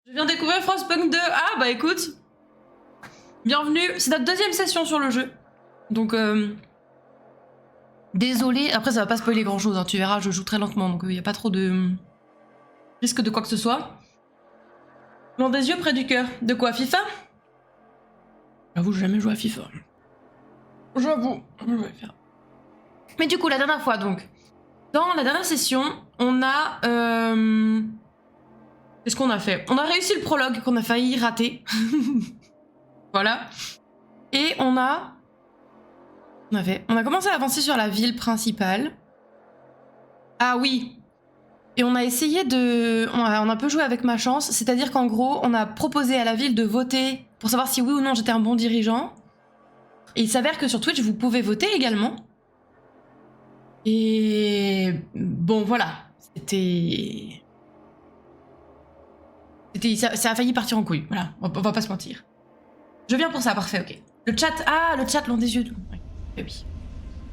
Je viens découvrir Frostpunk 2. Ah bah écoute, bienvenue. C'est notre deuxième session sur le jeu. Donc désolé, après ça va pas spoiler grand chose, hein. Tu verras, je joue très lentement, donc il n'y a pas trop de risque de quoi que ce soit. Blanc des yeux près du cœur. De quoi, FIFA? J'avoue, j'ai jamais joué à FIFA. J'avoue, je vais faire. Mais du coup, la dernière fois, donc, dans la dernière session, on a... Qu'est-ce qu'on a fait? On a réussi le prologue qu'on a failli rater. Voilà. Et on a commencé à avancer sur la ville principale. Ah oui. Et on a essayé de... On a un peu joué avec ma chance. C'est-à-dire qu'en gros, on a proposé à la ville de voter pour savoir si oui ou non j'étais un bon dirigeant. Et il s'avère que sur Twitch, vous pouvez voter également. Et... Bon, voilà. Ça a failli partir en couille. Voilà, on va pas se mentir. Je viens pour ça, parfait, ok. Le chat... Ah, le chat long des yeux. Oui. Eh oui.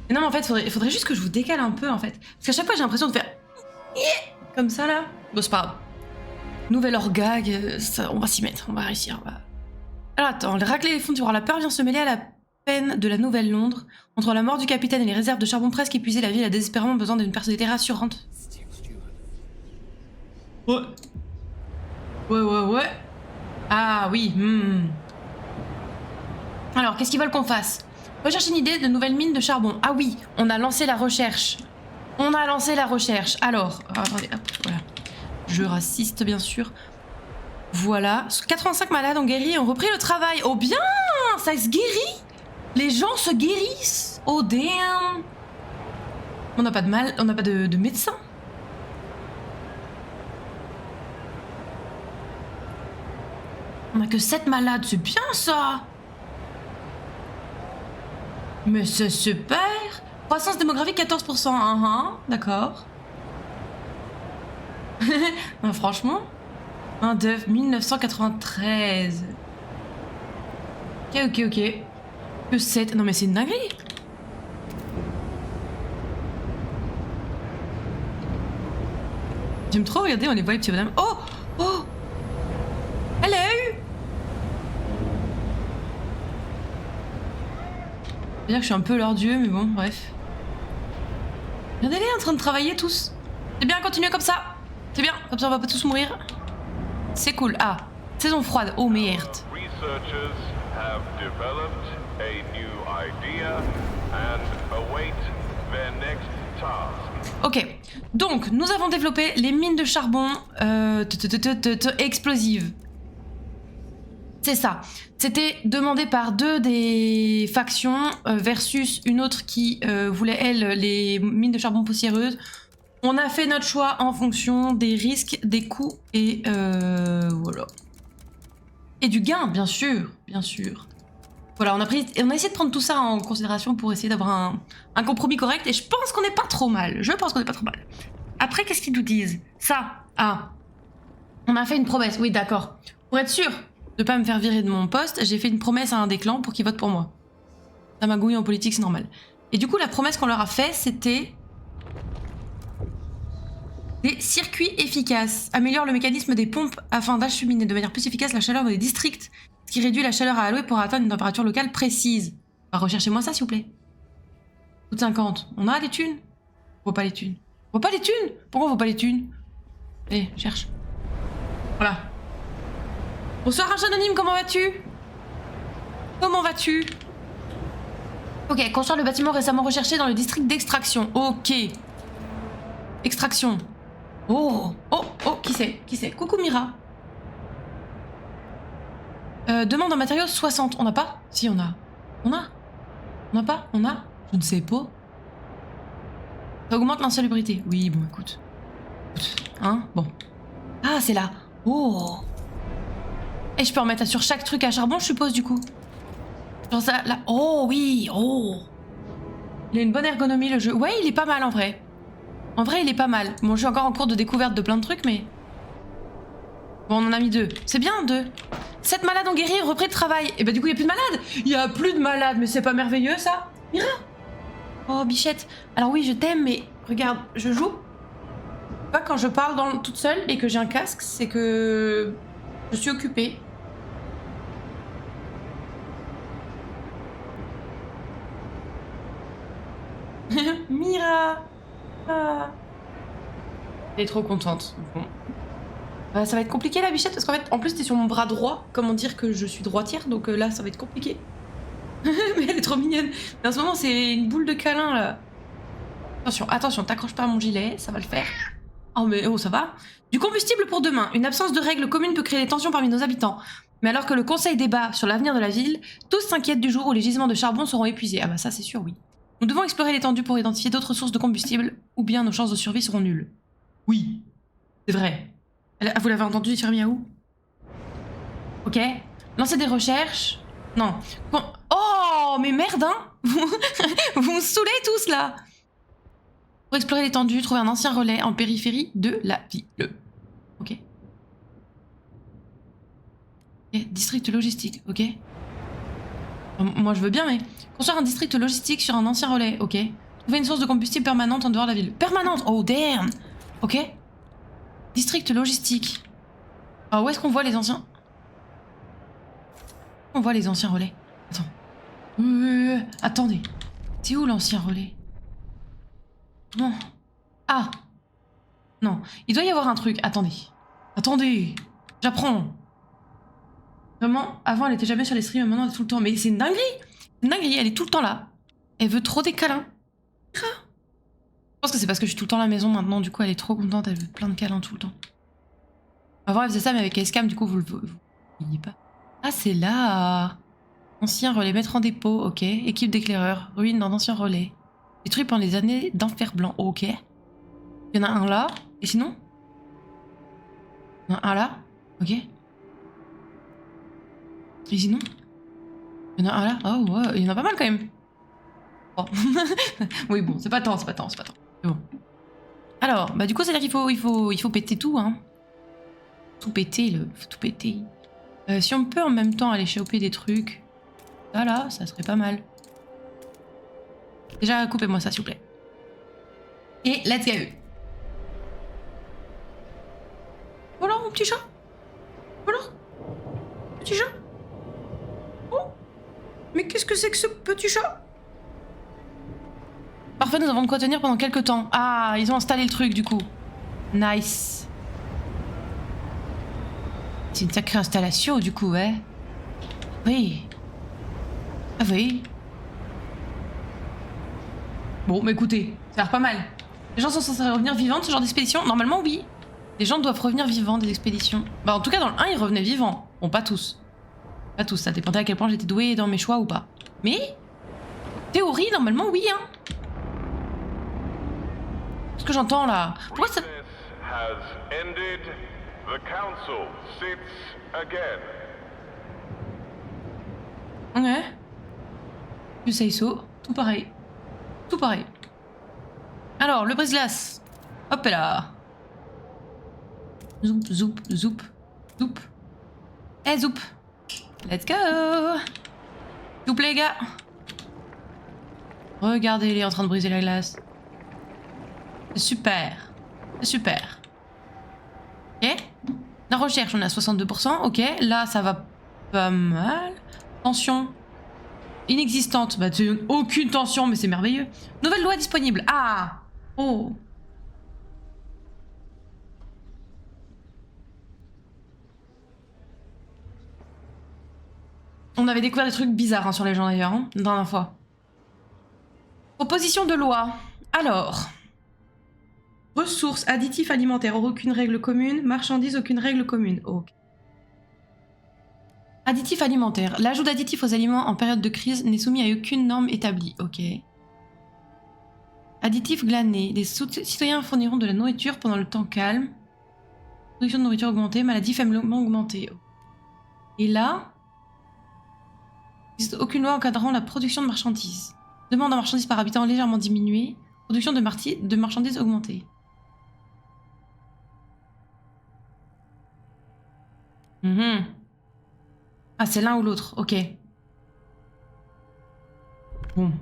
Mais non, mais en fait, faudrait juste que je vous décale un peu, en fait. Parce qu'à chaque fois, j'ai l'impression de faire... Comme ça, là. Bon, c'est pas grave. Nouvel orgag, on va s'y mettre, on va réussir. Alors attends, racler les fonds du roi. La peur vient se mêler à la peine de la Nouvelle-Londres. Entre la mort du capitaine et les réserves de charbon presque épuisées, la ville a désespérément besoin d'une personnalité rassurante. Ouais. Ouais. Ah oui, Alors, qu'est-ce qu'ils veulent qu'on fasse? Recherche une idée de nouvelles mines de charbon. Ah oui, on a lancé la recherche. Alors, attendez, hop, voilà. Je raciste, bien sûr. Voilà. 85 malades ont guéri et ont repris le travail. Oh bien, ça se guérit. Les gens se guérissent. Oh damn. On n'a pas de médecin. On a que 7 malades, c'est bien ça. Mais c'est super. Croissance démographique 14%. D'accord. Non, franchement. Un d'œuf 1993. Ok. Que 7. Non mais c'est une dinguerie. J'aime trop regarder, on les voit les petits bonhommes. Oh. Hello. Je veux dire que je suis un peu leur dieu, mais bon, bref. Regardez-les en train de travailler tous. C'est bien, continuez comme ça. C'est bien, comme ça on va pas tous mourir. C'est cool. Ah, saison froide. Oh merde. Ok, donc nous avons développé les mines de charbon explosives. C'est ça. C'était demandé par deux des factions versus une autre qui voulait, elle, les mines de charbon poussiéreuses. On a fait notre choix en fonction des risques, des coûts et voilà. Et du gain, bien sûr. Voilà, on a essayé de prendre tout ça en considération pour essayer d'avoir un compromis correct et je pense qu'on n'est pas trop mal. Après, qu'est-ce qu'ils nous disent? On a fait une promesse, oui d'accord. Pour être sûr de pas me faire virer de mon poste, j'ai fait une promesse à un des clans pour qu'il vote pour moi. Ça magouille en politique, c'est normal. Et du coup, la promesse qu'on leur a fait, c'était... des circuits efficaces. Améliore le mécanisme des pompes afin d'acheminer de manière plus efficace la chaleur dans les districts, ce qui réduit la chaleur à allouer pour atteindre une température locale précise. Bah, recherchez-moi ça, s'il vous plaît. Coûte 50. On a les thunes? On voit pas les thunes. Pourquoi on voit pas les thunes? Allez, cherche. Voilà. Bonsoir, H anonyme, comment vas-tu? Ok, construire le bâtiment récemment recherché dans le district d'extraction. Ok. Extraction. Oh, qui c'est? Coucou Mira. Demande en matériaux 60. On n'a pas? Si, on a. On n'a pas? Je ne sais pas. Ça augmente l'insalubrité. Oui, bon, écoute. Hein? Bon. Ah, c'est là. Oh. Et je peux en mettre sur chaque truc à charbon, je suppose, du coup. Genre ça, là. Oh, oui. Oh. Il a une bonne ergonomie, le jeu. Ouais, il est pas mal, en vrai. Il est pas mal. Bon, je suis encore en cours de découverte de plein de trucs, mais... Bon, on en a mis 2. C'est bien, 2. 7 malades ont guéri, repris de travail. Et bah du coup, il n'y a plus de malades. Il y a plus de malades, mais c'est pas merveilleux, ça? Mira. Oh, bichette. Alors oui, je t'aime, mais... Regarde, je joue. Pas quand je parle toute seule et que j'ai un casque, c'est que... Je suis occupée. Mira. Ah. Elle est trop contente. Bon. Ça va être compliqué la bichette parce qu'en fait, en plus, t'es sur mon bras droit. Comment dire que je suis droitière, donc là, ça va être compliqué. Mais elle est trop mignonne. Mais en ce moment, c'est une boule de câlin là. Attention, attention, t'accroches pas à mon gilet, ça va le faire. Oh mais oh, ça va. Du combustible pour demain. Une absence de règles communes peut créer des tensions parmi nos habitants. Mais alors que le conseil débat sur l'avenir de la ville, tous s'inquiètent du jour où les gisements de charbon seront épuisés. Ah bah ça c'est sûr, oui. Nous devons explorer l'étendue pour identifier d'autres sources de combustible, ou bien nos chances de survie seront nulles. Oui, c'est vrai. Vous l'avez entendu dire miaou? Ok. Lancer des recherches. Non. Bon. Oh, mais merde, hein. Vous me saoulez tous, là. Pour explorer l'étendue, trouver un ancien relais en périphérie de la ville. Ok. District logistique, ok. Moi, je veux bien, mais... Construire un district logistique sur un ancien relais, ok. Trouver une source de combustible permanente en dehors de la ville. Permanente. Oh, damn. Ok. District logistique. Alors, où est-ce qu'on voit les anciens... On voit les anciens relais. Attends. Attendez. C'est où l'ancien relais? Non. Ah. Non. Il doit y avoir un truc. Attendez. Attendez. J'apprends. Vraiment, avant, elle était jamais sur les streams, maintenant, elle est tout le temps. Mais c'est une dinguerie. Une dinguerie, elle est tout le temps là. Elle veut trop des câlins. Je pense que c'est parce que je suis tout le temps à la maison maintenant, du coup, elle est trop contente, elle veut plein de câlins tout le temps. Avant, elle faisait ça, mais avec Escam, du coup, vous le voyez pas. Ah, c'est là. Ancien relais, mettre en dépôt, ok. Équipe d'éclaireurs, ruine d'un ancien relais. Détruit pendant les années d'enfer blanc, ok. Il y en a un là, et sinon il y en a un là, ok. Et sinon il y en a un là, oh ouais, il y en a pas mal quand même. Bon. Oui, bon, c'est pas tant. C'est bon. Alors, bah du coup, c'est-à-dire qu'il faut péter tout, hein. Tout péter, faut tout péter. Si on peut en même temps aller choper des trucs, ça là, ça serait pas mal. Déjà, coupez-moi ça, s'il vous plaît. Et let's go. Voilà, mon petit chat. Voilà. Petit chat. Oh. Mais qu'est-ce que c'est que ce petit chat? Parfait, nous avons de quoi tenir pendant quelques temps. Ah, ils ont installé le truc, du coup. Nice. C'est une sacrée installation, du coup, ouais. Oui. Ah oui. Bon, bah écoutez, ça a l'air pas mal. Les gens sont censés revenir vivants de ce genre d'expédition? Normalement, oui. Les gens doivent revenir vivants des expéditions. Bah, en tout cas, dans le 1, ils revenaient vivants. Bon, pas tous. Pas tous, ça dépendait à quel point j'étais douée dans mes choix ou pas. Mais, théorie, normalement, oui, hein. Ce que j'entends là. Pourquoi ça... Ouais. Je say so. Tout pareil. Tout pareil. Alors, le brise-glace. Hop là. Zoup, zoup, zoup, zoup. Eh, zoup. Let's go. Zoup, les gars. Regardez, il est en train de briser la glace. C'est super. C'est super. Ok. La recherche, on est à 62%. Ok. Là, ça va pas mal. Tension. Inexistante. Bah, c'est aucune tension, mais c'est merveilleux. Nouvelle loi disponible. Ah. Oh. On avait découvert des trucs bizarres hein, sur les gens d'ailleurs, hein, la dernière fois. Proposition de loi. Alors. Ressources, additifs alimentaires, aucune règle commune. Marchandises, aucune règle commune. Ok. Additifs alimentaires. L'ajout d'additifs aux aliments en période de crise n'est soumis à aucune norme établie. Ok. Additifs glanés. Les citoyens fourniront de la nourriture pendant le temps calme. Production de nourriture augmentée, maladie faiblement augmentée. Et là, il n'existe aucune loi encadrant la production de marchandises. Demande en marchandises par habitant légèrement diminuée. Production de marchandises augmentée. Ah, c'est l'un ou l'autre, ok. Bon.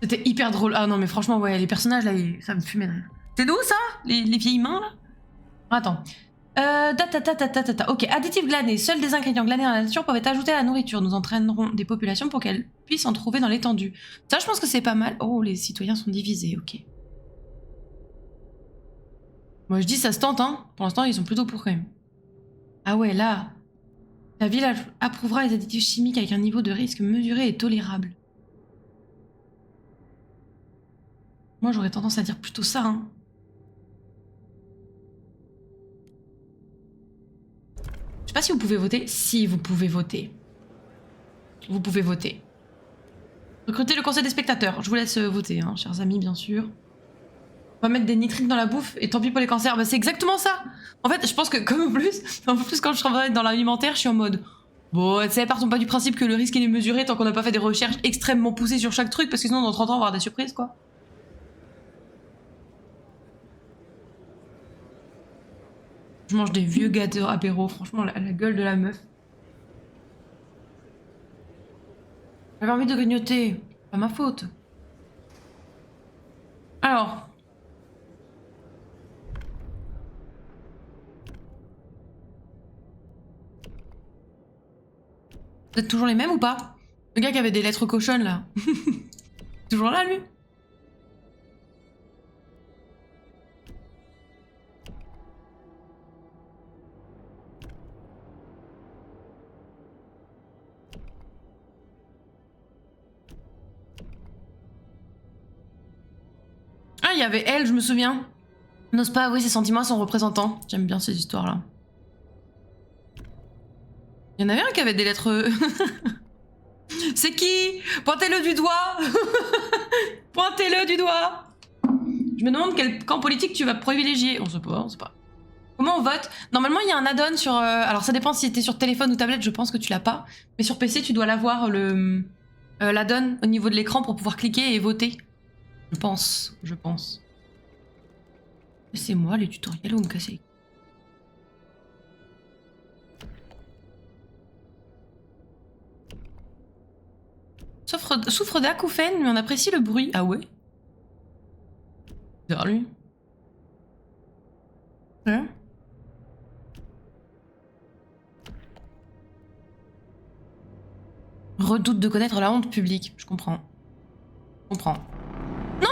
C'était hyper drôle. Ah non, mais franchement, ouais, les personnages, là, ça me fumait de rire. C'est d'où, ça les vieilles mains, là? Attends. Ok, additifs glanés. Seuls des ingrédients glanés dans la nature peuvent être ajoutés à la nourriture. Nous entraînerons des populations pour qu'elles puissent en trouver dans l'étendue. Ça, je pense que c'est pas mal. Oh, les citoyens sont divisés, ok. Moi, je dis ça se tente, hein. Pour l'instant, ils sont plutôt pour quand même. Ah ouais, là. La ville approuvera les additifs chimiques avec un niveau de risque mesuré et tolérable. Moi, j'aurais tendance à dire plutôt ça, hein. Je sais pas si vous pouvez voter. Si, vous pouvez voter. Vous pouvez voter. Recrutez le conseil des spectateurs. Je vous laisse voter, hein, chers amis, bien sûr. On va mettre des nitrites dans la bouffe et tant pis pour les cancers. Bah, c'est exactement ça. En fait, je pense que comme en plus quand je travaille dans l'alimentaire, je suis en mode bon, tu sais, partons pas du principe que le risque il est mesuré tant qu'on n'a pas fait des recherches extrêmement poussées sur chaque truc parce que sinon dans 30 ans on va avoir des surprises quoi. Je mange des vieux gâteaux apéro, franchement la gueule de la meuf. J'avais envie de grignoter, pas ma faute. Alors. Vous êtes toujours les mêmes ou pas? Le gars qui avait des lettres cochonnes là. Toujours là lui? Ah, il y avait elle, je me souviens. N'ose pas avouer ses sentiments à son représentant. J'aime bien ces histoires-là. Il y en avait un qui avait des lettres... C'est qui? Pointez-le du doigt. Pointez-le du doigt. Je me demande quel camp politique tu vas privilégier. On sait pas, on sait pas. Comment on vote? Normalement, il y a un add-on sur... alors, ça dépend si t'es sur téléphone ou tablette, je pense que tu l'as pas. Mais sur PC, tu dois l'avoir, l'add-on au niveau de l'écran pour pouvoir cliquer et voter. Je pense, je pense. C'est moi les tutoriels ou me casser? Souffre d'acouphènes, mais on apprécie le bruit. Ah ouais? Vers lui. Hein? Redoute de connaître la honte publique. Je comprends. Je comprends. Non!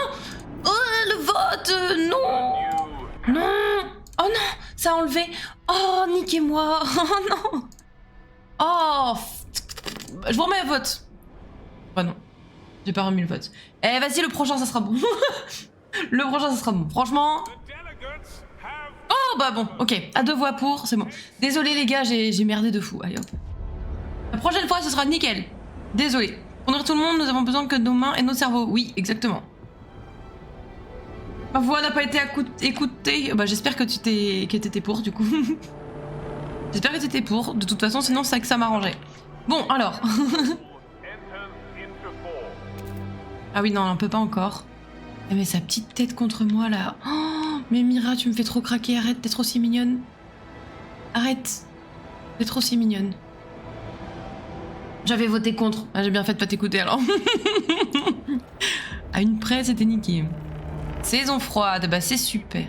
Oh, le vote! Non! Non! Oh non! Ça a enlevé! Oh, niquez-moi! Oh non! Oh! Je vous remets le vote. Bah non. J'ai pas remis le vote. Eh, vas-y, le prochain, ça sera bon. Le prochain, ça sera bon. Franchement... Oh, bah bon, ok. À 2 voix pour, c'est bon. Désolé, les gars, j'ai merdé de fou. Allez, hop. La prochaine fois, ce sera nickel. Désolé. Pour nourrir tout le monde, nous avons besoin que de nos mains et de nos cerveaux. Oui, exactement. Ma voix n'a pas été écoutée. Bah, j'espère que t'étais pour, du coup. J'espère que t'étais pour. De toute façon, sinon, c'est ça que ça m'arrangeait. Bon, alors... Ah oui, non, on peut pas encore. Mais sa petite tête contre moi, là. Oh, mais Mira, tu me fais trop craquer. Arrête d'être aussi mignonne. Arrête d'être aussi mignonne. J'avais voté contre. Ah, j'ai bien fait de pas t'écouter, alors. À une près, c'était niqué. Saison froide, bah c'est super.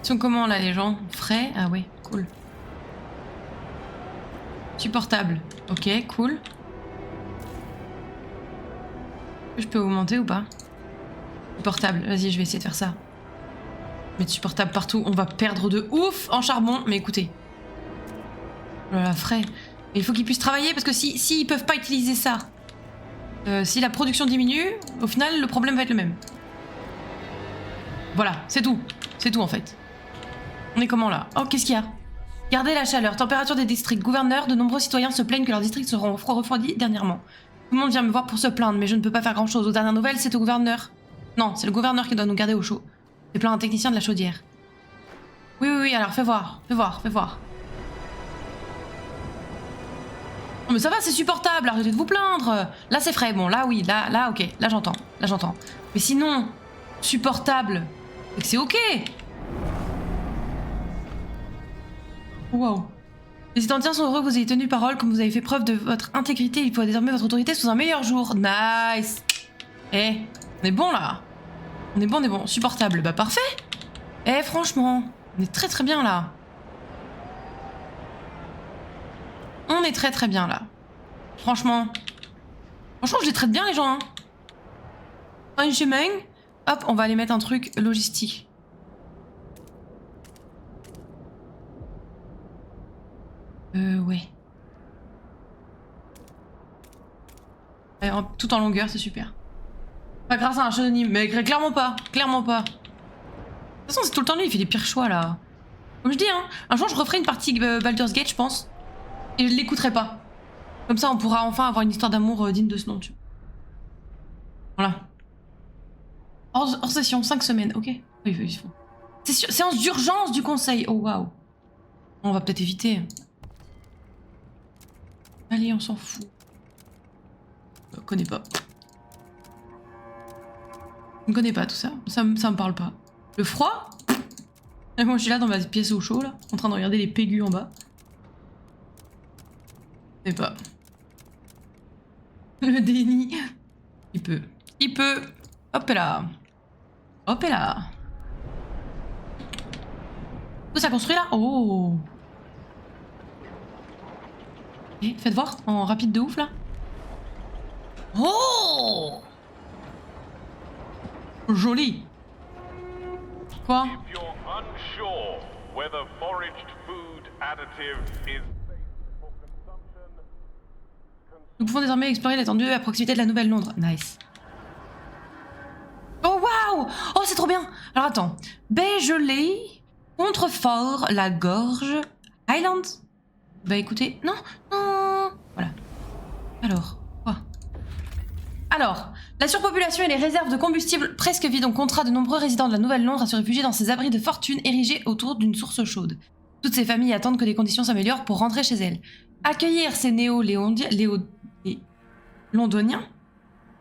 Ils sont comment, là, les gens? Frais? Ah ouais, cool. Supportable. Ok, cool. Je peux augmenter ou pas? Supportable. Vas-y, je vais essayer de faire ça. Mettre supportable partout. On va perdre de ouf en charbon. Mais écoutez. Oh là là, frais. Il faut qu'ils puissent travailler parce que si ils peuvent pas utiliser ça, si la production diminue, au final, le problème va être le même. Voilà, c'est tout. C'est tout en fait. On est comment là? Oh, qu'est-ce qu'il y a? Gardez la chaleur. Température des districts. Gouverneur, de nombreux citoyens se plaignent que leurs districts seront refroidis dernièrement. Tout le monde vient me voir pour se plaindre, mais je ne peux pas faire grand-chose. Aux dernières nouvelles, c'est au gouverneur. Non, c'est le gouverneur qui doit nous garder au chaud. C'est plein un technicien de la chaudière. Oui, alors fais voir. Fais voir. Oh, mais ça va, c'est supportable. Arrêtez de vous plaindre. Là, c'est frais. Bon, là, oui. Là, ok. Là, j'entends. Mais sinon, supportable. C'est que c'est ok. Wow. Les Itendiens sont heureux que vous ayez tenu parole. Comme vous avez fait preuve de votre intégrité, il faut désormais votre autorité sous un meilleur jour. Nice. Eh, on est bon là. On est bon, supportable. Bah parfait. Eh franchement, on est très bien là. On est très bien là. Franchement, je les traite bien les gens. Hein. Un chemin. Hop, on va aller mettre un truc logistique. Ouais. Tout en longueur, c'est super. Pas grâce à un pseudonyme, mais clairement pas. Clairement pas. De toute façon, c'est tout le temps lui, il fait des pires choix là. Comme je dis, hein, un jour je referai une partie Baldur's Gate, je pense. Et je l'écouterai pas. Comme ça, on pourra enfin avoir une histoire d'amour digne de ce nom, tu vois. Voilà. Hors session, 5 semaines, ok. Oui, il faut. Séance d'urgence du conseil. Oh waouh. On va peut-être éviter. Allez, on s'en fout. Je connais pas. Je ne connais pas tout ça. Ça me parle pas. Le froid. Et moi je suis là dans ma pièce au chaud là, en train de regarder les pégus en bas. Je sais pas. Le déni. Il peut. Il peut. Hop là. Hop là. Tout ça construit là. Oh. Et faites voir en rapide de ouf là. Oh. Joli. Quoi? Nous pouvons désormais explorer l'étendue à proximité de la Nouvelle-Londres. Nice. Oh waouh! Oh c'est trop bien! Alors attends. Baie gelée, contrefort, la gorge, Highland. Bah écoutez, non, non. Voilà. Alors, quoi? Alors, la surpopulation et les réserves de combustible presque vides ont contraint de nombreux résidents de la Nouvelle-Londres à se réfugier dans ces abris de fortune érigés autour d'une source chaude. Toutes ces familles attendent que les conditions s'améliorent pour rentrer chez elles. Accueillir ces londoniens,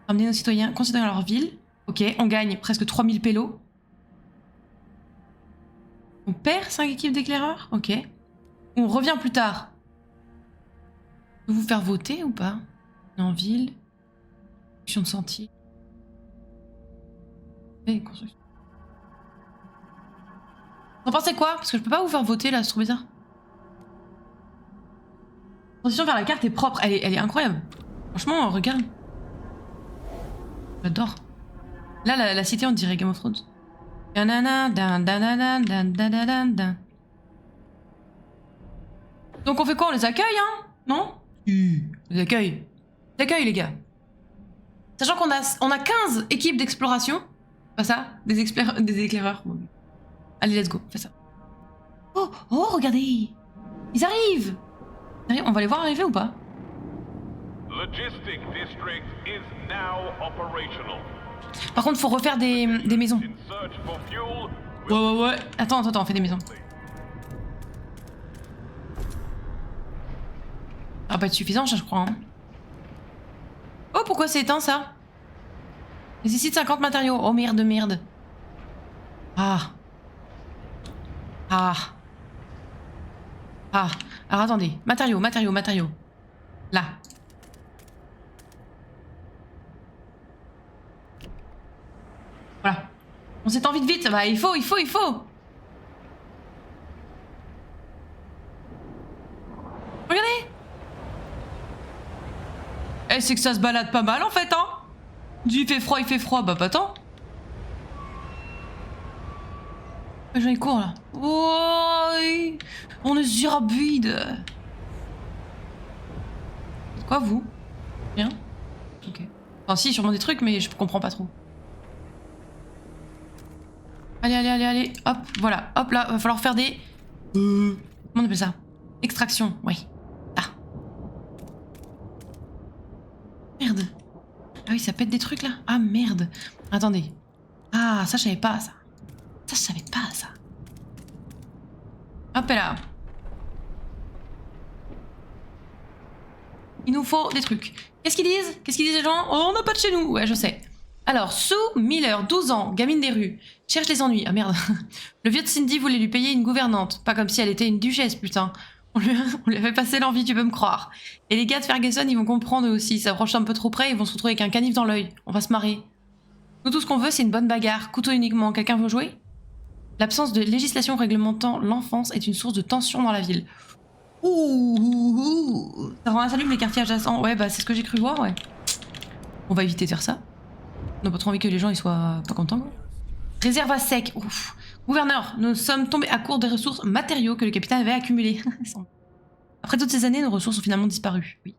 ramener nos citoyens, concitoyens à leur ville. Ok, on gagne presque 3000 pélos. On perd 5 équipes d'éclaireurs. Ok. On revient plus tard. Je peux vous faire voter ou pas? En ville. Construction de sentier. Et construction. Vous en pensez quoi? Parce que je peux pas vous faire voter là, c'est trop bizarre. La transition vers la carte est propre, elle est incroyable. Franchement, regarde. J'adore. Là, la cité, on dirait Game of Thrones. Donc on fait quoi? On les accueille, hein? Non? On les accueille. On les accueille, les gars. Sachant qu'on a 15 équipes d'exploration. Pas ça? Des éclaireurs. Bon. Allez, let's go, fais ça. Oh, regardez! Ils arrivent! On va les voir arriver ou pas? Par contre, faut refaire des maisons. Ouais. Attends, on fait des maisons. Ça va pas être suffisant, ça, je crois. Hein. Oh, pourquoi c'est éteint, ça? Nécessite 50 matériaux. Oh, merde. Ah. Alors, attendez. Matériaux. Là. Voilà. On s'étend vite. Bah, il faut. Regardez. Eh, c'est que ça se balade pas mal, en fait, hein. Il fait froid. Bah, pas tant. Les gens, ils courent, là. Oh, on est sur vide. Quoi, vous? Rien? Ok. Enfin, si, sûrement des trucs, mais je comprends pas trop. Allez. Hop, voilà. Hop, là, va falloir faire des... Comment on appelle ça? Extraction, oui. Ah. Merde. Ah oui, ça pète des trucs, là. Ah, merde. Attendez. Ah, ça, je savais pas, ça. Hop là. Il nous faut des trucs. Qu'est-ce qu'ils disent les gens? Oh, on n'a pas de chez nous. Ouais, je sais. Alors, Sue Miller, 12 ans, gamine des rues, cherche les ennuis. Ah merde. Le vieux de Cindy voulait lui payer une gouvernante. Pas comme si elle était une duchesse, putain. On lui a fait passer l'envie, tu peux me croire. Et les gars de Ferguson, ils vont comprendre aussi. Ils s'approchent un peu trop près, ils vont se retrouver avec un canif dans l'œil. On va se marrer. Nous, tout ce qu'on veut, c'est une bonne bagarre. Couteau uniquement. Quelqu'un veut jouer? L'absence de législation réglementant l'enfance est une source de tension dans la ville. Ouh. Ça rend insalubre les quartiers adjacents. Ouais, bah c'est ce que j'ai cru voir, ouais. On va éviter de faire ça. On n'a pas trop envie que les gens ils soient pas contents, quoi. Réserve à sec. Ouf. Gouverneur, nous sommes tombés à court des ressources matériaux que le capitaine avait accumulées. Après toutes ces années, nos ressources ont finalement disparu. Oui.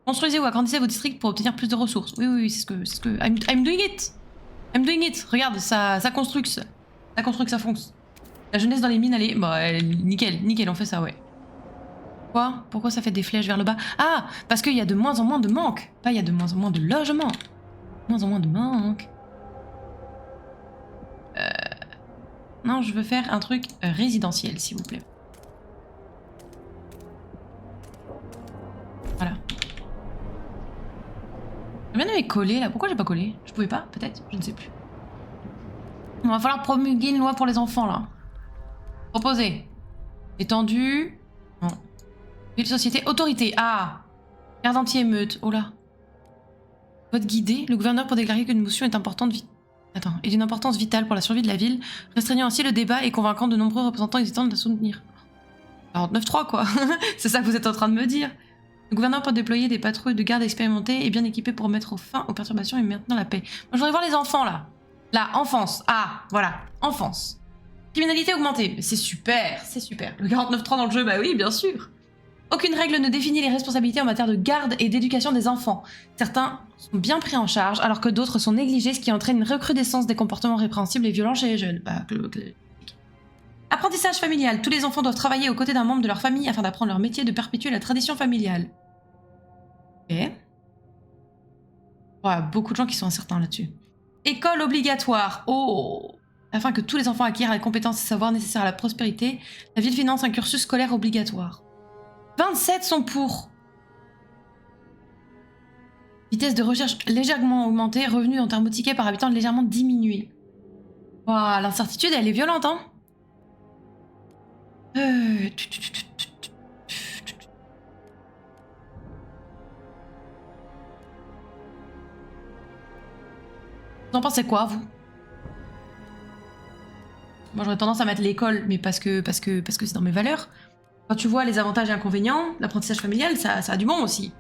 Construisez ou agrandissez vos districts pour obtenir plus de ressources. Oui, c'est ce que... I'm doing it. I'm doing it. Regarde, ça construit que ça. Ça construit que ça fonce. La jeunesse dans les mines, elle est... Bah, nickel, on fait ça, ouais. Quoi? Pourquoi ça fait des flèches vers le bas? Ah, parce qu'il y a de moins en moins de manque. Pas il y a de moins en moins de logements. De moins en moins de manque. Non, je veux faire un truc résidentiel, s'il vous plaît. Voilà. J'ai bien aimé coller, là. Pourquoi j'ai pas collé? Je pouvais pas, peut-être? Je ne sais plus. Il va falloir promulguer une loi pour les enfants, là. Proposer. Étendu. Non. Ville, société, autorité. Ah! Garde anti-émeute. Oh là. Vote guidé. Le gouverneur pour déclarer qu'une motion est importante... est d'une importance vitale pour la survie de la ville, restreignant ainsi le débat et convainquant de nombreux représentants hésitants de la soutenir. 49.3 quoi. C'est ça que vous êtes en train de me dire. Le gouverneur peut déployer des patrouilles de garde expérimentées et bien équipées pour mettre fin aux perturbations et maintenir la paix. Moi je voudrais voir les enfants là. Là, enfance. Ah, voilà, enfance. Criminalité augmentée. C'est super, c'est super. Le 49.3 dans le jeu, bah oui, bien sûr. Aucune règle ne définit les responsabilités en matière de garde et d'éducation des enfants. Certains sont bien pris en charge, alors que d'autres sont négligés, ce qui entraîne une recrudescence des comportements répréhensibles et violents chez les jeunes. Bah, apprentissage familial. Tous les enfants doivent travailler aux côtés d'un membre de leur famille afin d'apprendre leur métier et de perpétuer la tradition familiale. Ok. Ouais, beaucoup de gens qui sont incertains là-dessus. École obligatoire. Oh. Afin que tous les enfants acquièrent les compétences et savoirs nécessaires à la prospérité, la ville finance un cursus scolaire obligatoire. 27 sont pour. Vitesse de recherche légèrement augmentée, revenus en termes de tickets par habitant légèrement diminué. Waouh, l'incertitude, elle est violente, hein. Vous en pensez quoi, vous? Moi, j'aurais tendance à mettre l'école, mais parce que c'est dans mes valeurs. Quand tu vois les avantages et inconvénients, l'apprentissage familial, ça a du bon aussi.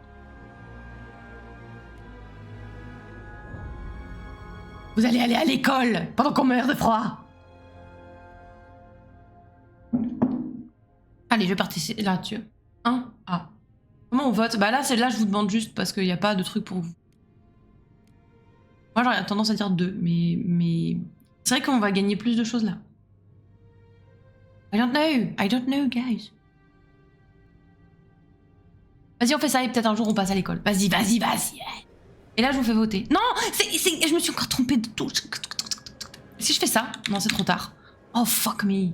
Vous allez aller à l'école pendant qu'on meurt de froid. Allez, je vais participer là-dessus. 1 A. Comment on vote? Bah là, je vous demande juste parce qu'il n'y a pas de truc pour vous. Moi, j'aurais tendance à dire 2, mais... C'est vrai qu'on va gagner plus de choses là. I don't know, guys. Vas-y, on fait ça et peut-être un jour on passe à l'école. Vas-y. Et là, je vous fais voter. Non, je me suis encore trompée de touche. Si je fais ça... Non, c'est trop tard. Oh, fuck me.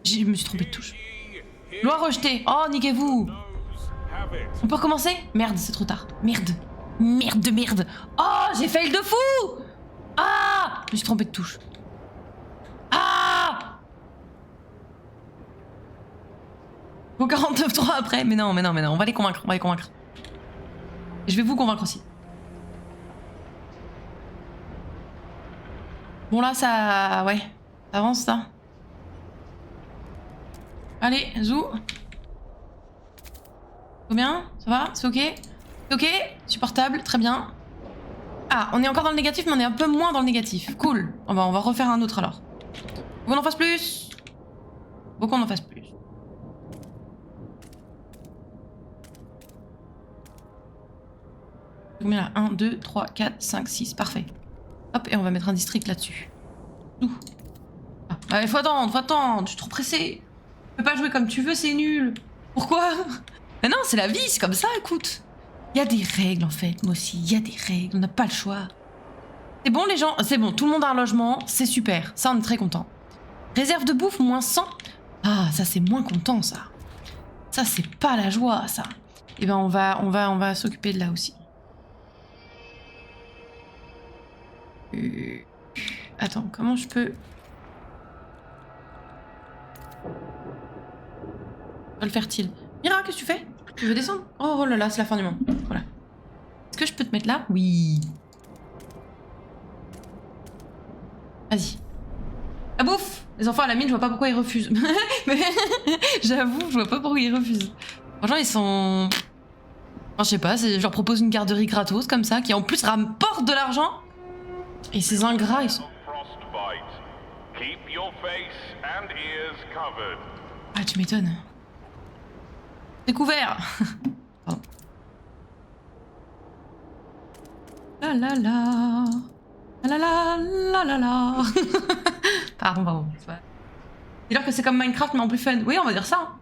Je me suis trompée de touche. Loi rejetée. Oh, niquez-vous. On peut recommencer? Merde, c'est trop tard. Merde. Oh, j'ai fail de fou. Ah, je me suis trompée de touche. Ah. Bon, 49.3 après. Mais non. On va les convaincre. Et je vais vous convaincre aussi. Bon, là, ça... Ouais. Ça avance, ça. Allez, zou. Combien? Ça va? C'est ok? C'est ok? Supportable, très bien. Ah, on est encore dans le négatif, mais on est un peu moins dans le négatif. Cool. On va refaire un autre alors. Faut qu'on en fasse plus. Faut qu'on en fasse plus. Combien là? 1, 2, 3, 4, 5, 6. Parfait. Hop, et on va mettre un district là-dessus. Tout. Ah, bah, il faut attendre. Je suis trop pressée. Tu peux pas jouer comme tu veux, c'est nul. Pourquoi? Mais non, c'est la vie, c'est comme ça, écoute. Il y a des règles en fait, moi aussi, il y a des règles, on n'a pas le choix. C'est bon les gens, c'est bon, tout le monde a un logement, c'est super, ça on est très content. Réserve de bouffe, moins 100. Ah, ça c'est moins content ça. Ça c'est pas la joie ça. Et ben on va s'occuper de là aussi. Attends, comment je peux... On va le fertile. Mira, qu'est-ce que tu fais? Tu veux descendre? Oh là là, c'est la fin du monde. Voilà. Est-ce que je peux te mettre là? Oui. La bouffe! Les enfants à la mine, je vois pas pourquoi ils refusent. Mais j'avoue, je vois pas pourquoi ils refusent. Franchement, ils sont... Enfin, je sais pas, je leur propose une garderie gratos comme ça, qui en plus rapporte de l'argent. Et ces ingrats, ils sont... Ah, tu m'étonnes. Découvert. Pardon. La la la. La la la la la. Pardon. Dis-leur que c'est comme Minecraft mais en plus fun. Oui, on va dire ça.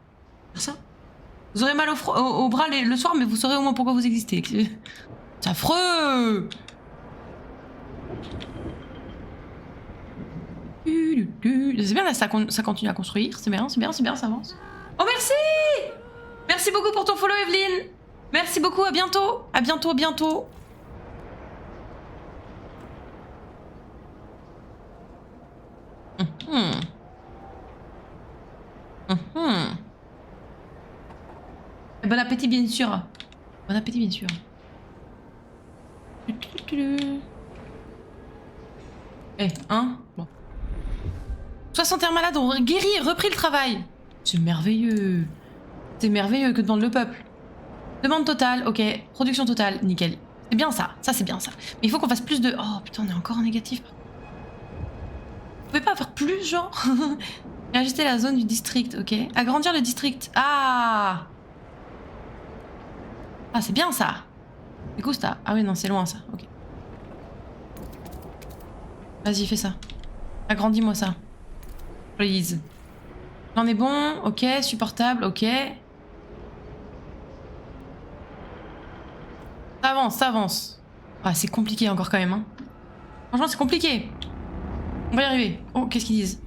Vous aurez mal au bras le soir, mais vous saurez au moins pourquoi vous existez. C'est affreux. C'est bien, là, ça continue à construire. C'est bien, ça avance. Oh, merci. Merci beaucoup pour ton follow, Evelyne. Merci beaucoup, à bientôt. À bientôt. Bon appétit, bien sûr. Hein? Bon. 61 malades ont guéri et repris le travail. C'est merveilleux. C'est merveilleux, que demande le peuple. Demande totale, ok. Production totale, nickel. C'est bien ça, c'est bien ça. Mais il faut qu'on fasse plus de... Oh putain, on est encore en négatif. Vous pouvez pas faire plus, genre? Ajuster la zone du district, ok. Agrandir le district. Ah, c'est bien ça. Du coup, ça... Ah oui, non, c'est loin ça, ok. Vas-y, fais ça. Agrandis-moi ça. Please. J'en ai bon, ok. Supportable, ok. Ça avance. Ah, c'est compliqué encore quand même, hein. Franchement, c'est compliqué. On va y arriver. Oh, qu'est-ce qu'ils disent?